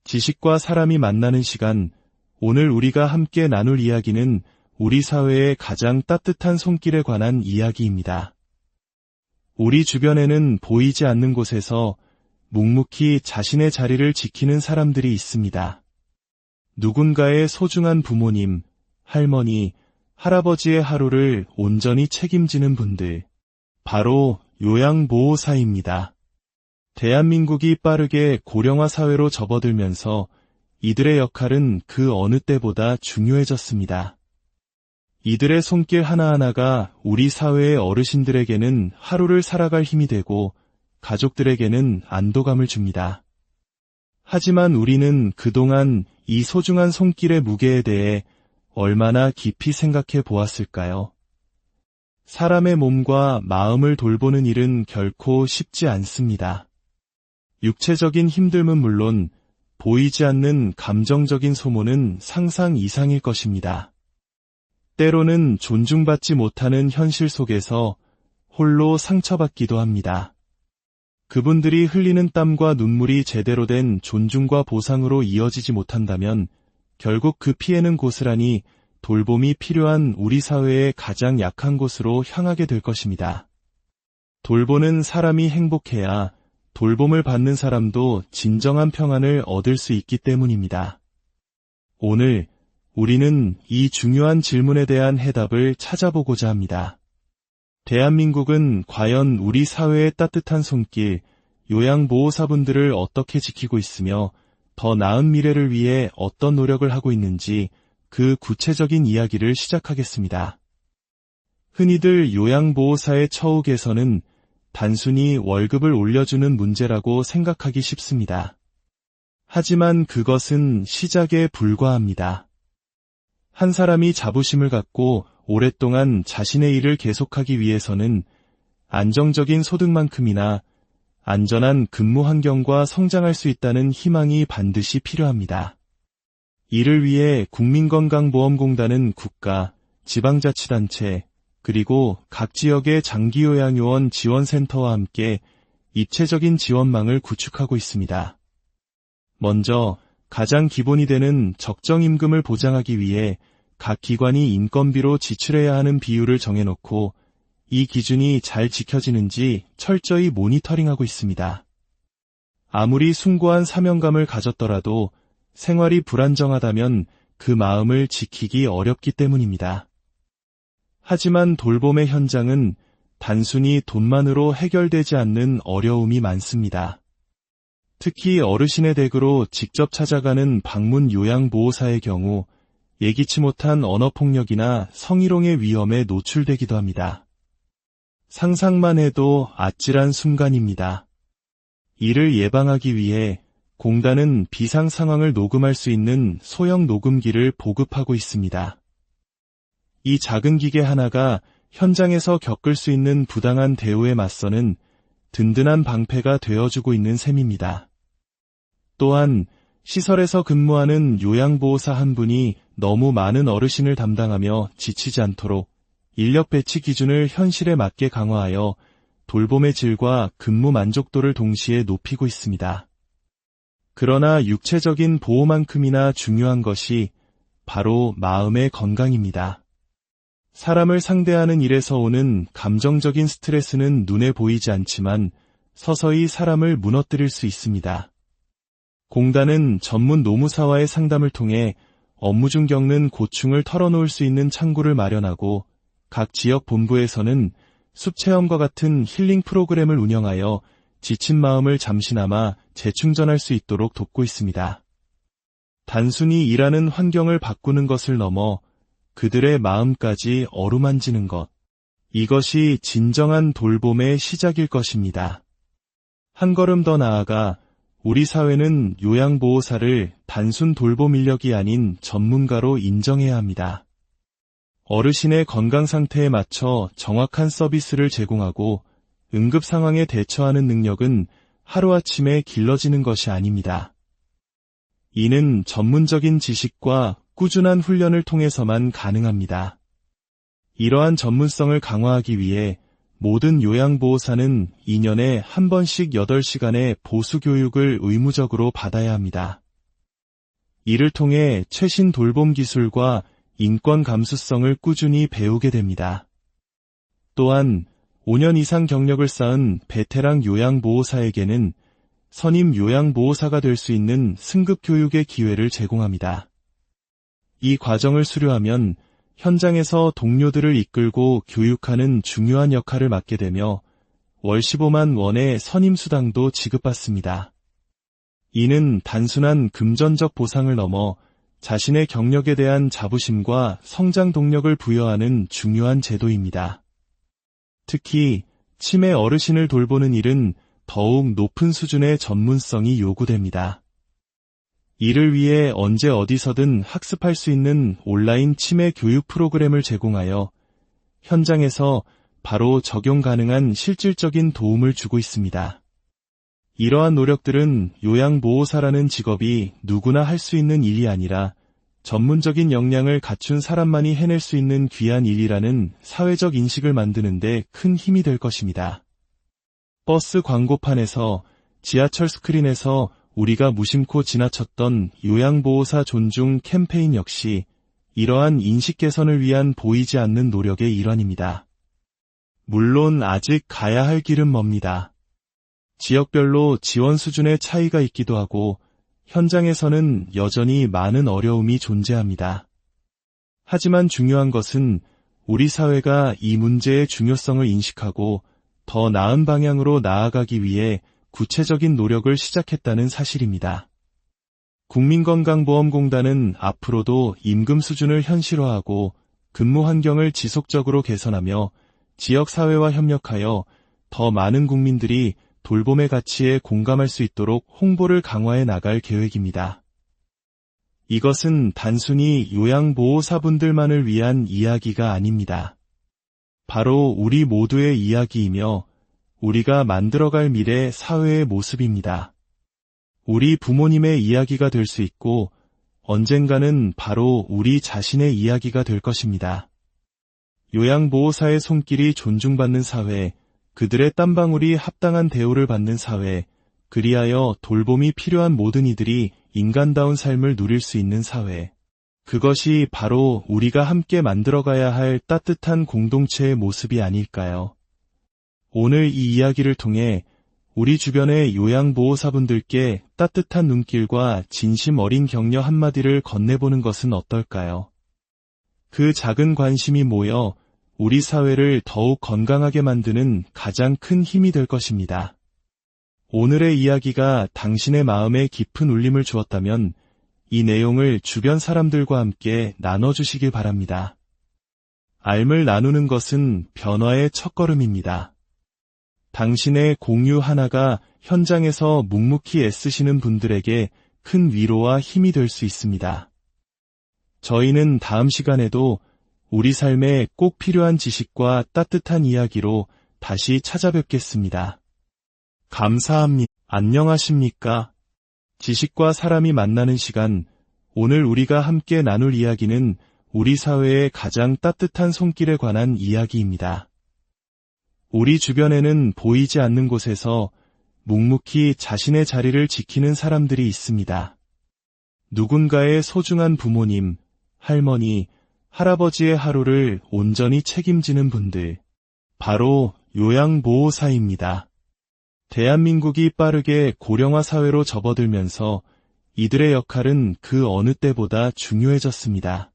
지식과 사람이 만나는 시간, 오늘 우리가 함께 나눌 이야기는 우리 사회의 가장 따뜻한 손길에 관한 이야기입니다. 우리 주변에는 보이지 않는 곳에서 묵묵히 자신의 자리를 지키는 사람들이 있습니다. 누군가의 소중한 부모님, 할머니, 할아버지의 하루를 온전히 책임지는 분들, 바로 요양보호사입니다. 대한민국이 빠르게 고령화 사회로 접어들면서 이들의 역할은 그 어느 때보다 중요해졌습니다. 이들의 손길 하나하나가 우리 사회의 어르신들에게는 하루를 살아갈 힘이 되고 가족들에게는 안도감을 줍니다. 하지만 우리는 그동안 이 소중한 손길의 무게에 대해 얼마나 깊이 생각해 보았을까요? 사람의 몸과 마음을 돌보는 일은 결코 쉽지 않습니다. 육체적인 힘듦은 물론 보이지 않는 감정적인 소모는 상상 이상일 것입니다. 때로는 존중받지 못하는 현실 속에서 홀로 상처받기도 합니다. 그분들이 흘리는 땀과 눈물이 제대로 된 존중과 보상으로 이어지지 못한다면 결국 그 피해는 고스란히 돌봄이 필요한 우리 사회의 가장 약한 곳으로 향하게 될 것입니다. 돌보는 사람이 행복해야 돌봄을 받는 사람도 진정한 평안을 얻을 수 있기 때문입니다. 오늘 우리는 이 중요한 질문에 대한 해답을 찾아보고자 합니다. 대한민국은 과연 우리 사회의 따뜻한 손길, 요양보호사분들을 어떻게 지키고 있으며 더 나은 미래를 위해 어떤 노력을 하고 있는지 그 구체적인 이야기를 시작하겠습니다. 흔히들 요양보호사의 처우 개선은 단순히 월급을 올려주는 문제라고 생각하기 쉽습니다. 하지만 그것은 시작에 불과합니다. 한 사람이 자부심을 갖고 오랫동안 자신의 일을 계속하기 위해서는 안정적인 소득만큼이나 안전한 근무 환경과 성장할 수 있다는 희망이 반드시 필요합니다. 이를 위해 국민건강보험공단은 국가, 지방자치단체, 그리고 각 지역의 장기요양요원 지원센터와 함께 입체적인 지원망을 구축하고 있습니다. 먼저 가장 기본이 되는 적정임금을 보장하기 위해 각 기관이 인건비로 지출해야 하는 비율을 정해놓고 이 기준이 잘 지켜지는지 철저히 모니터링하고 있습니다. 아무리 숭고한 사명감을 가졌더라도 생활이 불안정하다면 그 마음을 지키기 어렵기 때문입니다. 하지만 돌봄의 현장은 단순히 돈만으로 해결되지 않는 어려움이 많습니다. 특히 어르신의 댁으로 직접 찾아가는 방문 요양보호사의 경우 예기치 못한 언어폭력이나 성희롱의 위험에 노출되기도 합니다. 상상만 해도 아찔한 순간입니다. 이를 예방하기 위해 공단은 비상 상황을 녹음할 수 있는 소형 녹음기를 보급하고 있습니다. 이 작은 기계 하나가 현장에서 겪을 수 있는 부당한 대우에 맞서는 든든한 방패가 되어주고 있는 셈입니다. 또한 시설에서 근무하는 요양보호사 한 분이 너무 많은 어르신을 담당하며 지치지 않도록 인력 배치 기준을 현실에 맞게 강화하여 돌봄의 질과 근무 만족도를 동시에 높이고 있습니다. 그러나 육체적인 보호만큼이나 중요한 것이 바로 마음의 건강입니다. 사람을 상대하는 일에서 오는 감정적인 스트레스는 눈에 보이지 않지만 서서히 사람을 무너뜨릴 수 있습니다. 공단은 전문 노무사와의 상담을 통해 업무 중 겪는 고충을 털어놓을 수 있는 창구를 마련하고 각 지역 본부에서는 숲체험과 같은 힐링 프로그램을 운영하여 지친 마음을 잠시나마 재충전할 수 있도록 돕고 있습니다. 단순히 일하는 환경을 바꾸는 것을 넘어 그들의 마음까지 어루만지는 것, 이것이 진정한 돌봄의 시작일 것입니다. 한 걸음 더 나아가 우리 사회는 요양보호사를 단순 돌봄 인력이 아닌 전문가로 인정해야 합니다. 어르신의 건강 상태에 맞춰 정확한 서비스를 제공하고 응급 상황에 대처하는 능력은 하루아침에 길러지는 것이 아닙니다. 이는 전문적인 지식과 꾸준한 훈련을 통해서만 가능합니다. 이러한 전문성을 강화하기 위해 모든 요양보호사는 2년에 한 번씩 8시간의 보수교육을 의무적으로 받아야 합니다. 이를 통해 최신 돌봄 기술과 인권 감수성을 꾸준히 배우게 됩니다. 또한 5년 이상 경력을 쌓은 베테랑 요양보호사에게는 선임 요양보호사가 될 수 있는 승급 교육의 기회를 제공합니다. 이 과정을 수료하면 현장에서 동료들을 이끌고 교육하는 중요한 역할을 맡게 되며 월 15만 원의 선임수당도 지급받습니다. 이는 단순한 금전적 보상을 넘어 자신의 경력에 대한 자부심과 성장 동력을 부여하는 중요한 제도입니다. 특히 치매 어르신을 돌보는 일은 더욱 높은 수준의 전문성이 요구됩니다. 이를 위해 언제 어디서든 학습할 수 있는 온라인 치매 교육 프로그램을 제공하여 현장에서 바로 적용 가능한 실질적인 도움을 주고 있습니다. 이러한 노력들은 요양보호사라는 직업이 누구나 할 수 있는 일이 아니라 전문적인 역량을 갖춘 사람만이 해낼 수 있는 귀한 일이라는 사회적 인식을 만드는 데 큰 힘이 될 것입니다. 버스 광고판에서, 지하철 스크린에서 우리가 무심코 지나쳤던 요양보호사 존중 캠페인 역시 이러한 인식 개선을 위한 보이지 않는 노력의 일환입니다. 물론 아직 가야 할 길은 멉니다. 지역별로 지원 수준의 차이가 있기도 하고 현장에서는 여전히 많은 어려움이 존재합니다. 하지만 중요한 것은 우리 사회가 이 문제의 중요성을 인식하고 더 나은 방향으로 나아가기 위해 구체적인 노력을 시작했다는 사실입니다. 국민건강보험공단은 앞으로도 임금 수준을 현실화하고 근무 환경을 지속적으로 개선하며 지역사회와 협력하여 더 많은 국민들이 돌봄의 가치에 공감할 수 있도록 홍보를 강화해 나갈 계획입니다. 이것은 단순히 요양보호사분들만을 위한 이야기가 아닙니다. 바로 우리 모두의 이야기이며 우리가 만들어갈 미래 사회의 모습입니다. 우리 부모님의 이야기가 될 수 있고 언젠가는 바로 우리 자신의 이야기가 될 것입니다. 요양보호사의 손길이 존중받는 사회, 그들의 땀방울이 합당한 대우를 받는 사회, 그리하여 돌봄이 필요한 모든 이들이 인간다운 삶을 누릴 수 있는 사회. 그것이 바로 우리가 함께 만들어가야 할 따뜻한 공동체의 모습이 아닐까요? 오늘 이 이야기를 통해 우리 주변의 요양보호사분들께 따뜻한 눈길과 진심 어린 격려 한마디를 건네보는 것은 어떨까요? 그 작은 관심이 모여 우리 사회를 더욱 건강하게 만드는 가장 큰 힘이 될 것입니다. 오늘의 이야기가 당신의 마음에 깊은 울림을 주었다면 이 내용을 주변 사람들과 함께 나눠주시길 바랍니다. 알을 나누는 것은 변화의 첫걸음입니다. 당신의 공유 하나가 현장에서 묵묵히 애쓰시는 분들에게 큰 위로와 힘이 될 수 있습니다. 저희는 다음 시간에도 우리 삶에 꼭 필요한 지식과 따뜻한 이야기로 다시 찾아뵙겠습니다. 감사합니다. 안녕하십니까? 지식과 사람이 만나는 시간, 오늘 우리가 함께 나눌 이야기는 우리 사회의 가장 따뜻한 손길에 관한 이야기입니다. 우리 주변에는 보이지 않는 곳에서 묵묵히 자신의 자리를 지키는 사람들이 있습니다. 누군가의 소중한 부모님, 할머니, 할아버지의 하루를 온전히 책임지는 분들, 바로 요양보호사입니다. 대한민국이 빠르게 고령화 사회로 접어들면서 이들의 역할은 그 어느 때보다 중요해졌습니다.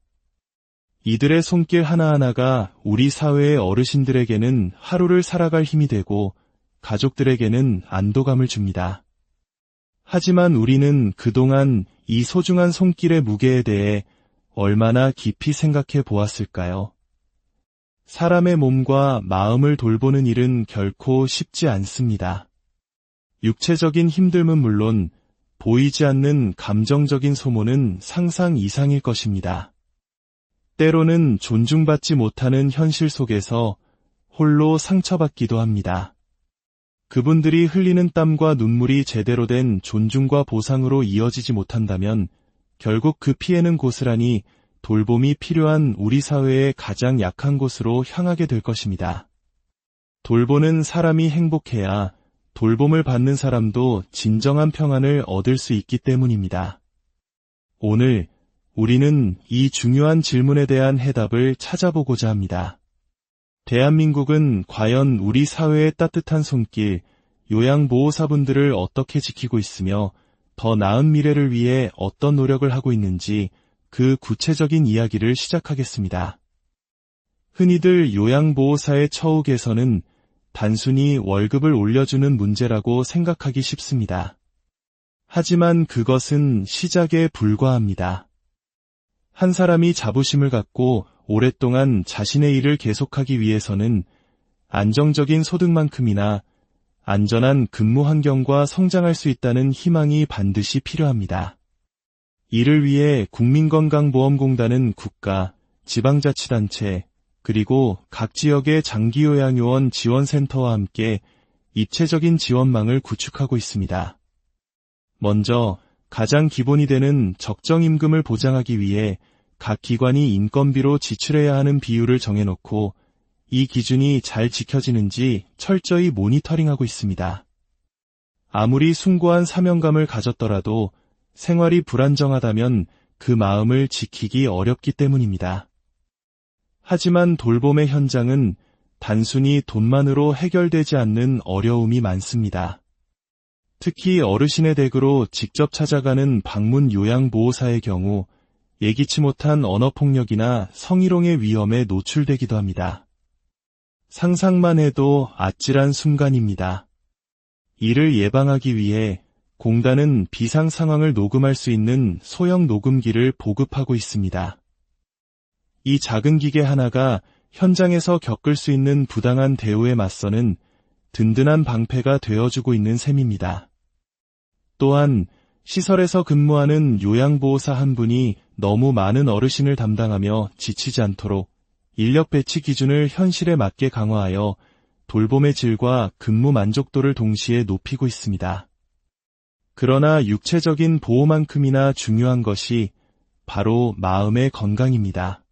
이들의 손길 하나하나가 우리 사회의 어르신들에게는 하루를 살아갈 힘이 되고 가족들에게는 안도감을 줍니다. 하지만 우리는 그동안 이 소중한 손길의 무게에 대해 얼마나 깊이 생각해 보았을까요? 사람의 몸과 마음을 돌보는 일은 결코 쉽지 않습니다. 육체적인 힘듦은 물론 보이지 않는 감정적인 소모는 상상 이상일 것입니다. 때로는 존중받지 못하는 현실 속에서 홀로 상처받기도 합니다. 그분들이 흘리는 땀과 눈물이 제대로 된 존중과 보상으로 이어지지 못한다면 결국 그 피해는 고스란히 돌봄이 필요한 우리 사회의 가장 약한 곳으로 향하게 될 것입니다. 돌보는 사람이 행복해야 돌봄을 받는 사람도 진정한 평안을 얻을 수 있기 때문입니다. 오늘 우리는 이 중요한 질문에 대한 해답을 찾아보고자 합니다. 대한민국은 과연 우리 사회의 따뜻한 손길, 요양보호사분들을 어떻게 지키고 있으며 더 나은 미래를 위해 어떤 노력을 하고 있는지 그 구체적인 이야기를 시작하겠습니다. 흔히들 요양보호사의 처우 개선은 단순히 월급을 올려주는 문제라고 생각하기 쉽습니다. 하지만 그것은 시작에 불과합니다. 한 사람이 자부심을 갖고 오랫동안 자신의 일을 계속하기 위해서는 안정적인 소득만큼이나 안전한 근무 환경과 성장할 수 있다는 희망이 반드시 필요합니다. 이를 위해 국민건강보험공단은 국가, 지방자치단체, 그리고 각 지역의 장기요양요원 지원센터와 함께 입체적인 지원망을 구축하고 있습니다. 먼저 가장 기본이 되는 적정임금을 보장하기 위해 각 기관이 인건비로 지출해야 하는 비율을 정해놓고 이 기준이 잘 지켜지는지 철저히 모니터링하고 있습니다. 아무리 숭고한 사명감을 가졌더라도 생활이 불안정하다면 그 마음을 지키기 어렵기 때문입니다. 하지만 돌봄의 현장은 단순히 돈만으로 해결되지 않는 어려움이 많습니다. 특히 어르신의 댁으로 직접 찾아가는 방문 요양보호사의 경우 예기치 못한 언어폭력이나 성희롱의 위험에 노출되기도 합니다. 상상만 해도 아찔한 순간입니다. 이를 예방하기 위해 공단은 비상 상황을 녹음할 수 있는 소형 녹음기를 보급하고 있습니다. 이 작은 기계 하나가 현장에서 겪을 수 있는 부당한 대우에 맞서는 든든한 방패가 되어주고 있는 셈입니다. 또한 시설에서 근무하는 요양보호사 한 분이 너무 많은 어르신을 담당하며 지치지 않도록 인력 배치 기준을 현실에 맞게 강화하여 돌봄의 질과 근무 만족도를 동시에 높이고 있습니다. 그러나 육체적인 보호만큼이나 중요한 것이 바로 마음의 건강입니다.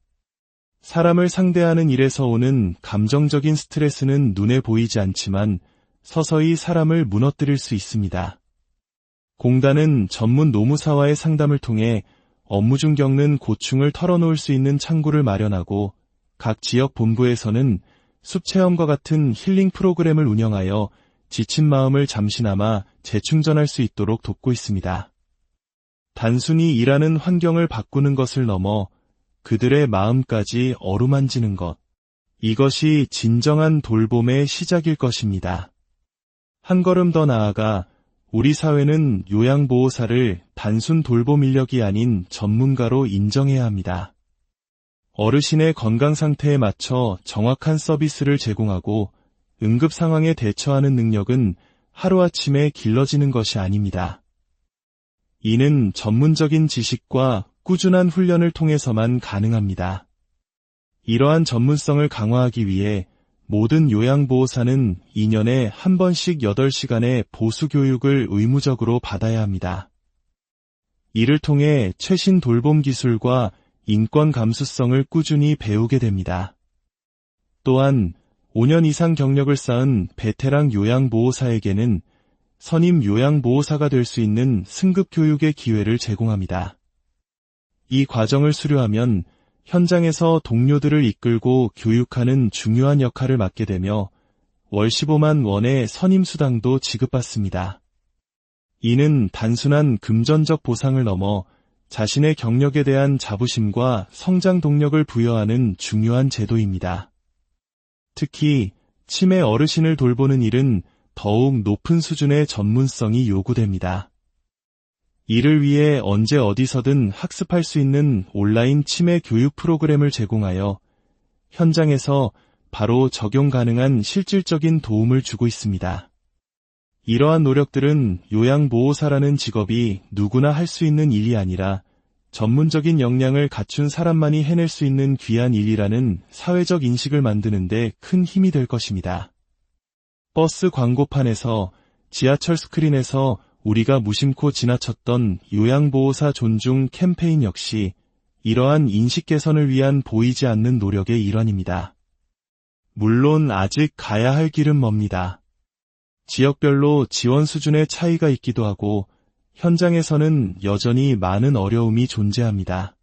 사람을 상대하는 일에서 오는 감정적인 스트레스는 눈에 보이지 않지만 서서히 사람을 무너뜨릴 수 있습니다. 공단은 전문 노무사와의 상담을 통해 업무 중 겪는 고충을 털어놓을 수 있는 창구를 마련하고 각 지역 본부에서는 숲체험과 같은 힐링 프로그램을 운영하여 지친 마음을 잠시나마 재충전할 수 있도록 돕고 있습니다. 단순히 일하는 환경을 바꾸는 것을 넘어 그들의 마음까지 어루만지는 것. 이것이 진정한 돌봄의 시작일 것입니다. 한 걸음 더 나아가 우리 사회는 요양보호사를 단순 돌봄 인력이 아닌 전문가로 인정해야 합니다. 어르신의 건강 상태에 맞춰 정확한 서비스를 제공하고 응급 상황에 대처하는 능력은 하루아침에 길러지는 것이 아닙니다. 이는 전문적인 지식과 꾸준한 훈련을 통해서만 가능합니다. 이러한 전문성을 강화하기 위해 모든 요양보호사는 2년에 한 번씩 8시간의 보수교육을 의무적으로 받아야 합니다. 이를 통해 최신 돌봄 기술과 인권 감수성을 꾸준히 배우게 됩니다. 또한 5년 이상 경력을 쌓은 베테랑 요양보호사에게는 선임 요양보호사가 될 수 있는 승급 교육의 기회를 제공합니다. 이 과정을 수료하면 현장에서 동료들을 이끌고 교육하는 중요한 역할을 맡게 되며 월 15만 원의 선임수당도 지급받습니다. 이는 단순한 금전적 보상을 넘어 자신의 경력에 대한 자부심과 성장 동력을 부여하는 중요한 제도입니다. 특히 치매 어르신을 돌보는 일은 더욱 높은 수준의 전문성이 요구됩니다. 이를 위해 언제 어디서든 학습할 수 있는 온라인 치매 교육 프로그램을 제공하여 현장에서 바로 적용 가능한 실질적인 도움을 주고 있습니다. 이러한 노력들은 요양보호사라는 직업이 누구나 할 수 있는 일이 아니라 전문적인 역량을 갖춘 사람만이 해낼 수 있는 귀한 일이라는 사회적 인식을 만드는 데 큰 힘이 될 것입니다. 버스 광고판에서 지하철 스크린에서 우리가 무심코 지나쳤던 요양보호사 존중 캠페인 역시 이러한 인식 개선을 위한 보이지 않는 노력의 일환입니다. 물론 아직 가야 할 길은 멉니다. 지역별로 지원 수준의 차이가 있기도 하고 현장에서는 여전히 많은 어려움이 존재합니다.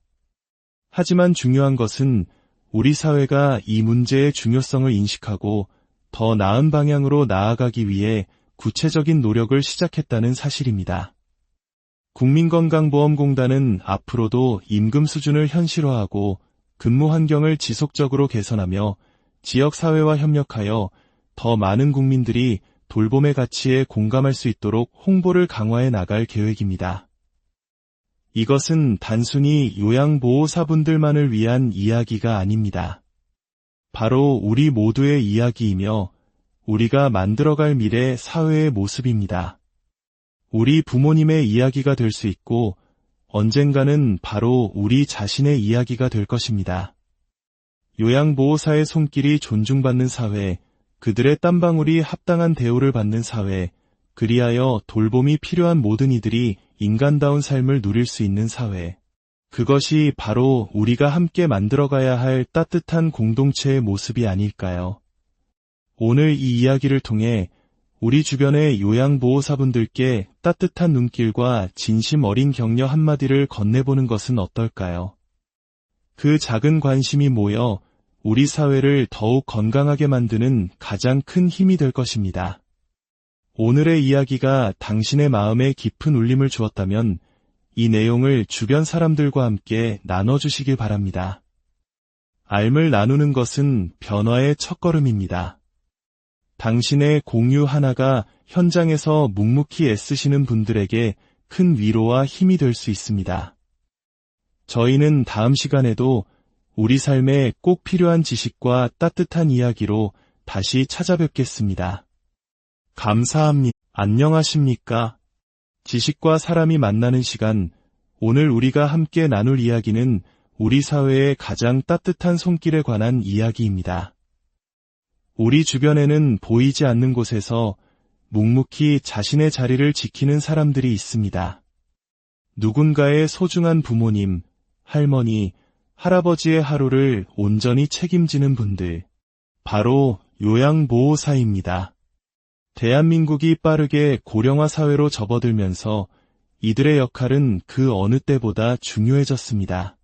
하지만 중요한 것은 우리 사회가 이 문제의 중요성을 인식하고 더 나은 방향으로 나아가기 위해 구체적인 노력을 시작했다는 사실입니다. 국민건강보험공단은 앞으로도 임금 수준을 현실화하고 근무 환경을 지속적으로 개선하며 지역사회와 협력하여 더 많은 국민들이 돌봄의 가치에 공감할 수 있도록 홍보를 강화해 나갈 계획입니다. 이것은 단순히 요양보호사분들만을 위한 이야기가 아닙니다. 바로 우리 모두의 이야기이며 우리가 만들어갈 미래 사회의 모습입니다. 우리 부모님의 이야기가 될 수 있고 언젠가는 바로 우리 자신의 이야기가 될 것입니다. 요양보호사의 손길이 존중받는 사회, 그들의 땀방울이 합당한 대우를 받는 사회, 그리하여 돌봄이 필요한 모든 이들이 인간다운 삶을 누릴 수 있는 사회. 그것이 바로 우리가 함께 만들어가야 할 따뜻한 공동체의 모습이 아닐까요? 오늘 이 이야기를 통해 우리 주변의 요양보호사분들께 따뜻한 눈길과 진심 어린 격려 한마디를 건네보는 것은 어떨까요? 그 작은 관심이 모여 우리 사회를 더욱 건강하게 만드는 가장 큰 힘이 될 것입니다. 오늘의 이야기가 당신의 마음에 깊은 울림을 주었다면 이 내용을 주변 사람들과 함께 나눠주시길 바랍니다. 알을 나누는 것은 변화의 첫걸음입니다. 당신의 공유 하나가 현장에서 묵묵히 애쓰시는 분들에게 큰 위로와 힘이 될 수 있습니다. 저희는 다음 시간에도 우리 삶에 꼭 필요한 지식과 따뜻한 이야기로 다시 찾아뵙겠습니다. 감사합니다. 안녕하십니까? 지식과 사람이 만나는 시간, 오늘 우리가 함께 나눌 이야기는 우리 사회의 가장 따뜻한 손길에 관한 이야기입니다. 우리 주변에는 보이지 않는 곳에서 묵묵히 자신의 자리를 지키는 사람들이 있습니다. 누군가의 소중한 부모님, 할머니, 할아버지의 하루를 온전히 책임지는 분들, 바로 요양보호사입니다. 대한민국이 빠르게 고령화 사회로 접어들면서 이들의 역할은 그 어느 때보다 중요해졌습니다.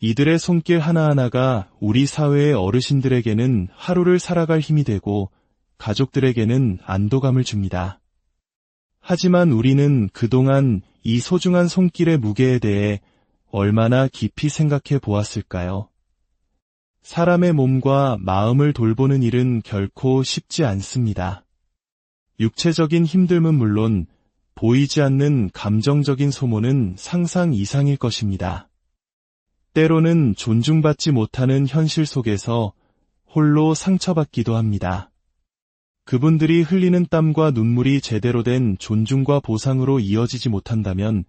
이들의 손길 하나하나가 우리 사회의 어르신들에게는 하루를 살아갈 힘이 되고 가족들에게는 안도감을 줍니다. 하지만 우리는 그동안 이 소중한 손길의 무게에 대해 얼마나 깊이 생각해 보았을까요? 사람의 몸과 마음을 돌보는 일은 결코 쉽지 않습니다. 육체적인 힘듦은 물론 보이지 않는 감정적인 소모는 상상 이상일 것입니다. 때로는 존중받지 못하는 현실 속에서 홀로 상처받기도 합니다. 그분들이 흘리는 땀과 눈물이 제대로 된 존중과 보상으로 이어지지 못한다면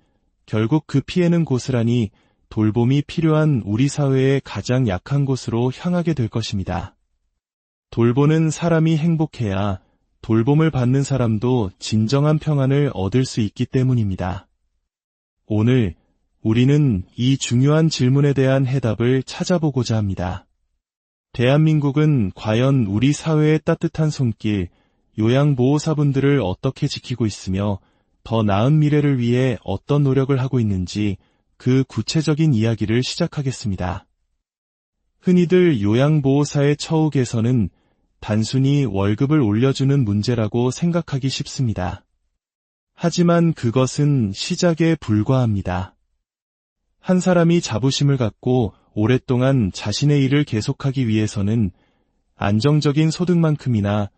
결국 그 피해는 고스란히 돌봄이 필요한 우리 사회의 가장 약한 곳으로 향하게 될 것입니다. 돌보는 사람이 행복해야 돌봄을 받는 사람도 진정한 평안을 얻을 수 있기 때문입니다. 오늘 우리는 이 중요한 질문에 대한 해답을 찾아보고자 합니다. 대한민국은 과연 우리 사회의 따뜻한 손길, 요양보호사분들을 어떻게 지키고 있으며 더 나은 미래를 위해 어떤 노력을 하고 있는지 그 구체적인 이야기를 시작하겠습니다. 흔히들 요양보호사의 처우 개선은 단순히 월급을 올려주는 문제라고 생각하기 쉽습니다. 하지만 그것은 시작에 불과합니다. 한 사람이 자부심을 갖고 오랫동안 자신의 일을 계속하기 위해서는 안정적인 소득만큼이나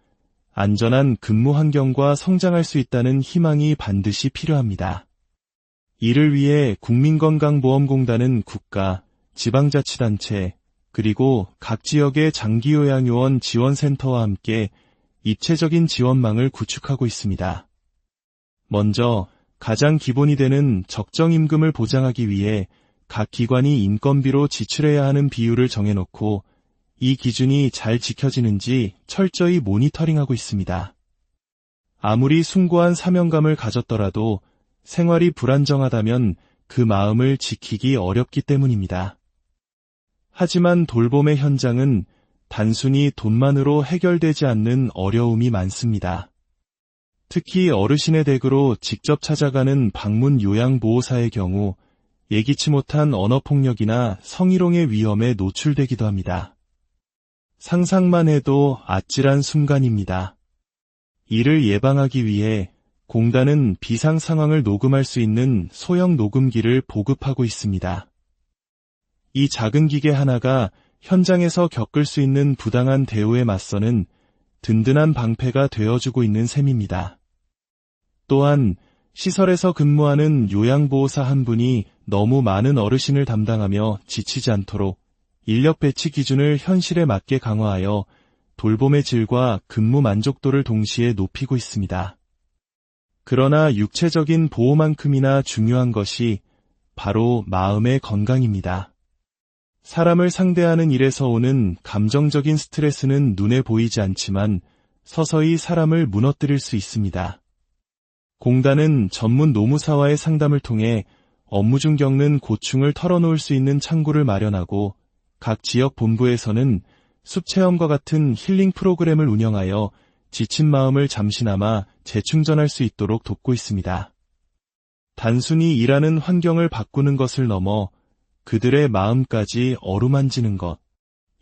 안전한 근무 환경과 성장할 수 있다는 희망이 반드시 필요합니다. 이를 위해 국민건강보험공단은 국가, 지방자치단체, 그리고 각 지역의 장기요양요원 지원센터와 함께 입체적인 지원망을 구축하고 있습니다. 먼저 가장 기본이 되는 적정임금을 보장하기 위해 각 기관이 인건비로 지출해야 하는 비율을 정해놓고 이 기준이 잘 지켜지는지 철저히 모니터링하고 있습니다. 아무리 숭고한 사명감을 가졌더라도 생활이 불안정하다면 그 마음을 지키기 어렵기 때문입니다. 하지만 돌봄의 현장은 단순히 돈만으로 해결되지 않는 어려움이 많습니다. 특히 어르신의 댁으로 직접 찾아가는 방문 요양보호사의 경우 예기치 못한 언어폭력이나 성희롱의 위험에 노출되기도 합니다. 상상만 해도 아찔한 순간입니다. 이를 예방하기 위해 공단은 비상 상황을 녹음할 수 있는 소형 녹음기를 보급하고 있습니다. 이 작은 기계 하나가 현장에서 겪을 수 있는 부당한 대우에 맞서는 든든한 방패가 되어주고 있는 셈입니다. 또한 시설에서 근무하는 요양보호사 한 분이 너무 많은 어르신을 담당하며 지치지 않도록 인력 배치 기준을 현실에 맞게 강화하여 돌봄의 질과 근무 만족도를 동시에 높이고 있습니다. 그러나 육체적인 보호만큼이나 중요한 것이 바로 마음의 건강입니다. 사람을 상대하는 일에서 오는 감정적인 스트레스는 눈에 보이지 않지만 서서히 사람을 무너뜨릴 수 있습니다. 공단은 전문 노무사와의 상담을 통해 업무 중 겪는 고충을 털어놓을 수 있는 창구를 마련하고 각 지역 본부에서는 숲체험과 같은 힐링 프로그램을 운영하여 지친 마음을 잠시나마 재충전할 수 있도록 돕고 있습니다. 단순히 일하는 환경을 바꾸는 것을 넘어 그들의 마음까지 어루만지는 것.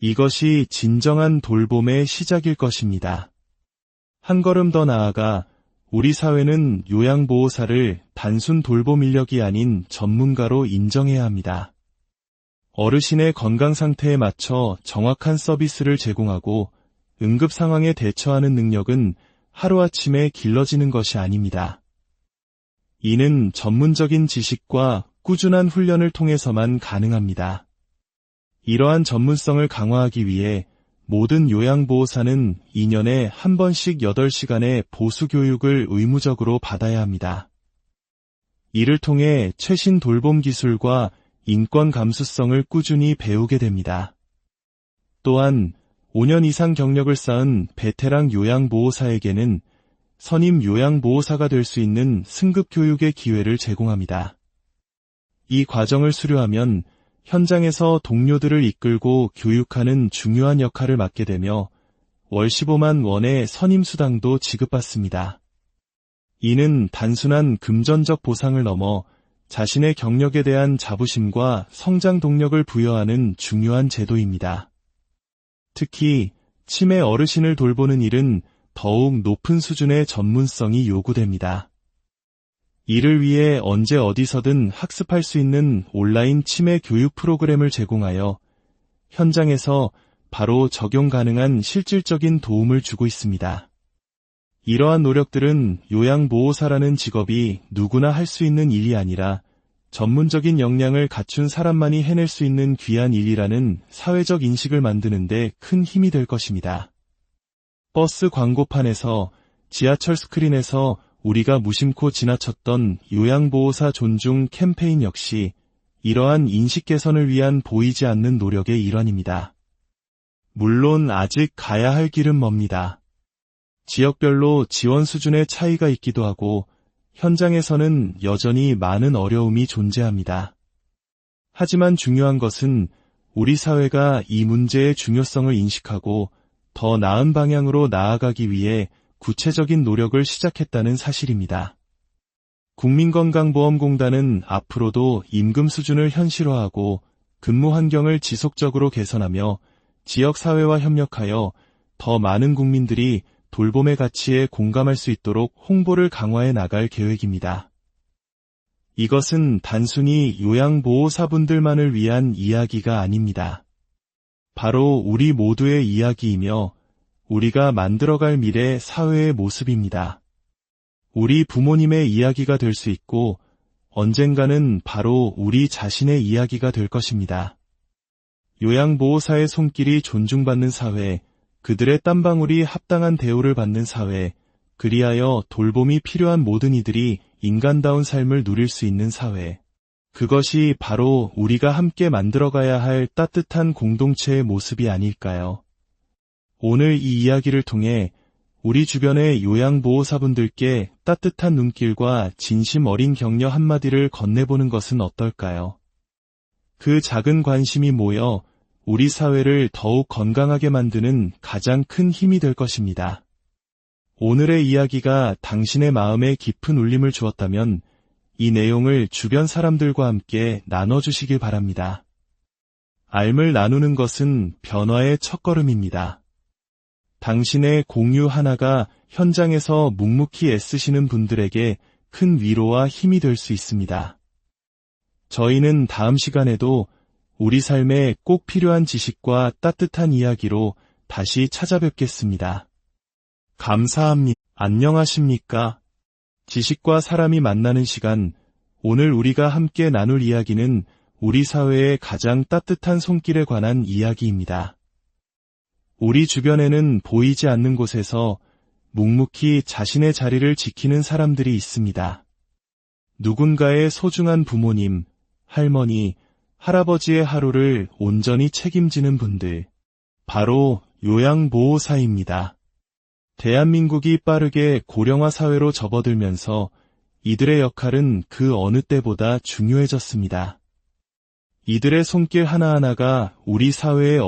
이것이 진정한 돌봄의 시작일 것입니다. 한 걸음 더 나아가 우리 사회는 요양보호사를 단순 돌봄 인력이 아닌 전문가로 인정해야 합니다. 어르신의 건강 상태에 맞춰 정확한 서비스를 제공하고 응급 상황에 대처하는 능력은 하루아침에 길러지는 것이 아닙니다. 이는 전문적인 지식과 꾸준한 훈련을 통해서만 가능합니다. 이러한 전문성을 강화하기 위해 모든 요양보호사는 2년에 한 번씩 8시간의 보수교육을 의무적으로 받아야 합니다. 이를 통해 최신 돌봄 기술과 인권 감수성을 꾸준히 배우게 됩니다. 또한 5년 이상 경력을 쌓은 베테랑 요양보호사에게는 선임 요양보호사가 될 수 있는 승급 교육의 기회를 제공합니다. 이 과정을 수료하면 현장에서 동료들을 이끌고 교육하는 중요한 역할을 맡게 되며 월 15만 원의 선임수당도 지급받습니다. 이는 단순한 금전적 보상을 넘어 자신의 경력에 대한 자부심과 성장 동력을 부여하는 중요한 제도입니다. 특히 치매 어르신을 돌보는 일은 더욱 높은 수준의 전문성이 요구됩니다. 이를 위해 언제 어디서든 학습할 수 있는 온라인 치매 교육 프로그램을 제공하여 현장에서 바로 적용 가능한 실질적인 도움을 주고 있습니다. 이러한 노력들은 요양보호사라는 직업이 누구나 할 수 있는 일이 아니라 전문적인 역량을 갖춘 사람만이 해낼 수 있는 귀한 일이라는 사회적 인식을 만드는 데 큰 힘이 될 것입니다. 버스 광고판에서, 지하철 스크린에서 우리가 무심코 지나쳤던 요양보호사 존중 캠페인 역시 이러한 인식 개선을 위한 보이지 않는 노력의 일환입니다. 물론 아직 가야 할 길은 멉니다. 지역별로 지원 수준의 차이가 있기도 하고 현장에서는 여전히 많은 어려움이 존재합니다. 하지만 중요한 것은 우리 사회가 이 문제의 중요성을 인식하고 더 나은 방향으로 나아가기 위해 구체적인 노력을 시작했다는 사실입니다. 국민건강보험공단은 앞으로도 임금 수준을 현실화하고 근무 환경을 지속적으로 개선하며 지역사회와 협력하여 더 많은 국민들이 돌봄의 가치에 공감할 수 있도록 홍보를 강화해 나갈 계획입니다. 이것은 단순히 요양보호사분들만을 위한 이야기가 아닙니다. 바로 우리 모두의 이야기이며 우리가 만들어갈 미래 사회의 모습입니다. 우리 부모님의 이야기가 될 수 있고 언젠가는 바로 우리 자신의 이야기가 될 것입니다. 요양보호사의 손길이 존중받는 사회, 그들의 땀방울이 합당한 대우를 받는 사회, 그리하여 돌봄이 필요한 모든 이들이 인간다운 삶을 누릴 수 있는 사회. 그것이 바로 우리가 함께 만들어가야 할 따뜻한 공동체의 모습이 아닐까요? 오늘 이 이야기를 통해 우리 주변의 요양보호사분들께 따뜻한 눈길과 진심 어린 격려 한마디를 건네보는 것은 어떨까요? 그 작은 관심이 모여 우리 사회를 더욱 건강하게 만드는 가장 큰 힘이 될 것입니다. 오늘의 이야기가 당신의 마음에 깊은 울림을 주었다면 이 내용을 주변 사람들과 함께 나눠주시길 바랍니다. 알을 나누는 것은 변화의 첫걸음입니다. 당신의 공유 하나가 현장에서 묵묵히 애쓰시는 분들에게 큰 위로와 힘이 될 수 있습니다. 저희는 다음 시간에도 우리 삶에 꼭 필요한 지식과 따뜻한 이야기로 다시 찾아뵙겠습니다. 감사합니다. 안녕하십니까? 지식과 사람이 만나는 시간, 오늘 우리가 함께 나눌 이야기는 우리 사회의 가장 따뜻한 손길에 관한 이야기입니다. 우리 주변에는 보이지 않는 곳에서 묵묵히 자신의 자리를 지키는 사람들이 있습니다. 누군가의 소중한 부모님, 할머니, 할아버지의 하루를 온전히 책임지는 분들. 바로 요양보호사입니다. 대한민국이 빠르게 고령화 사회로 접어들면서 이들의 역할은 그 어느 때보다 중요해졌습니다. 이들의 손길 하나하나가 우리 사회의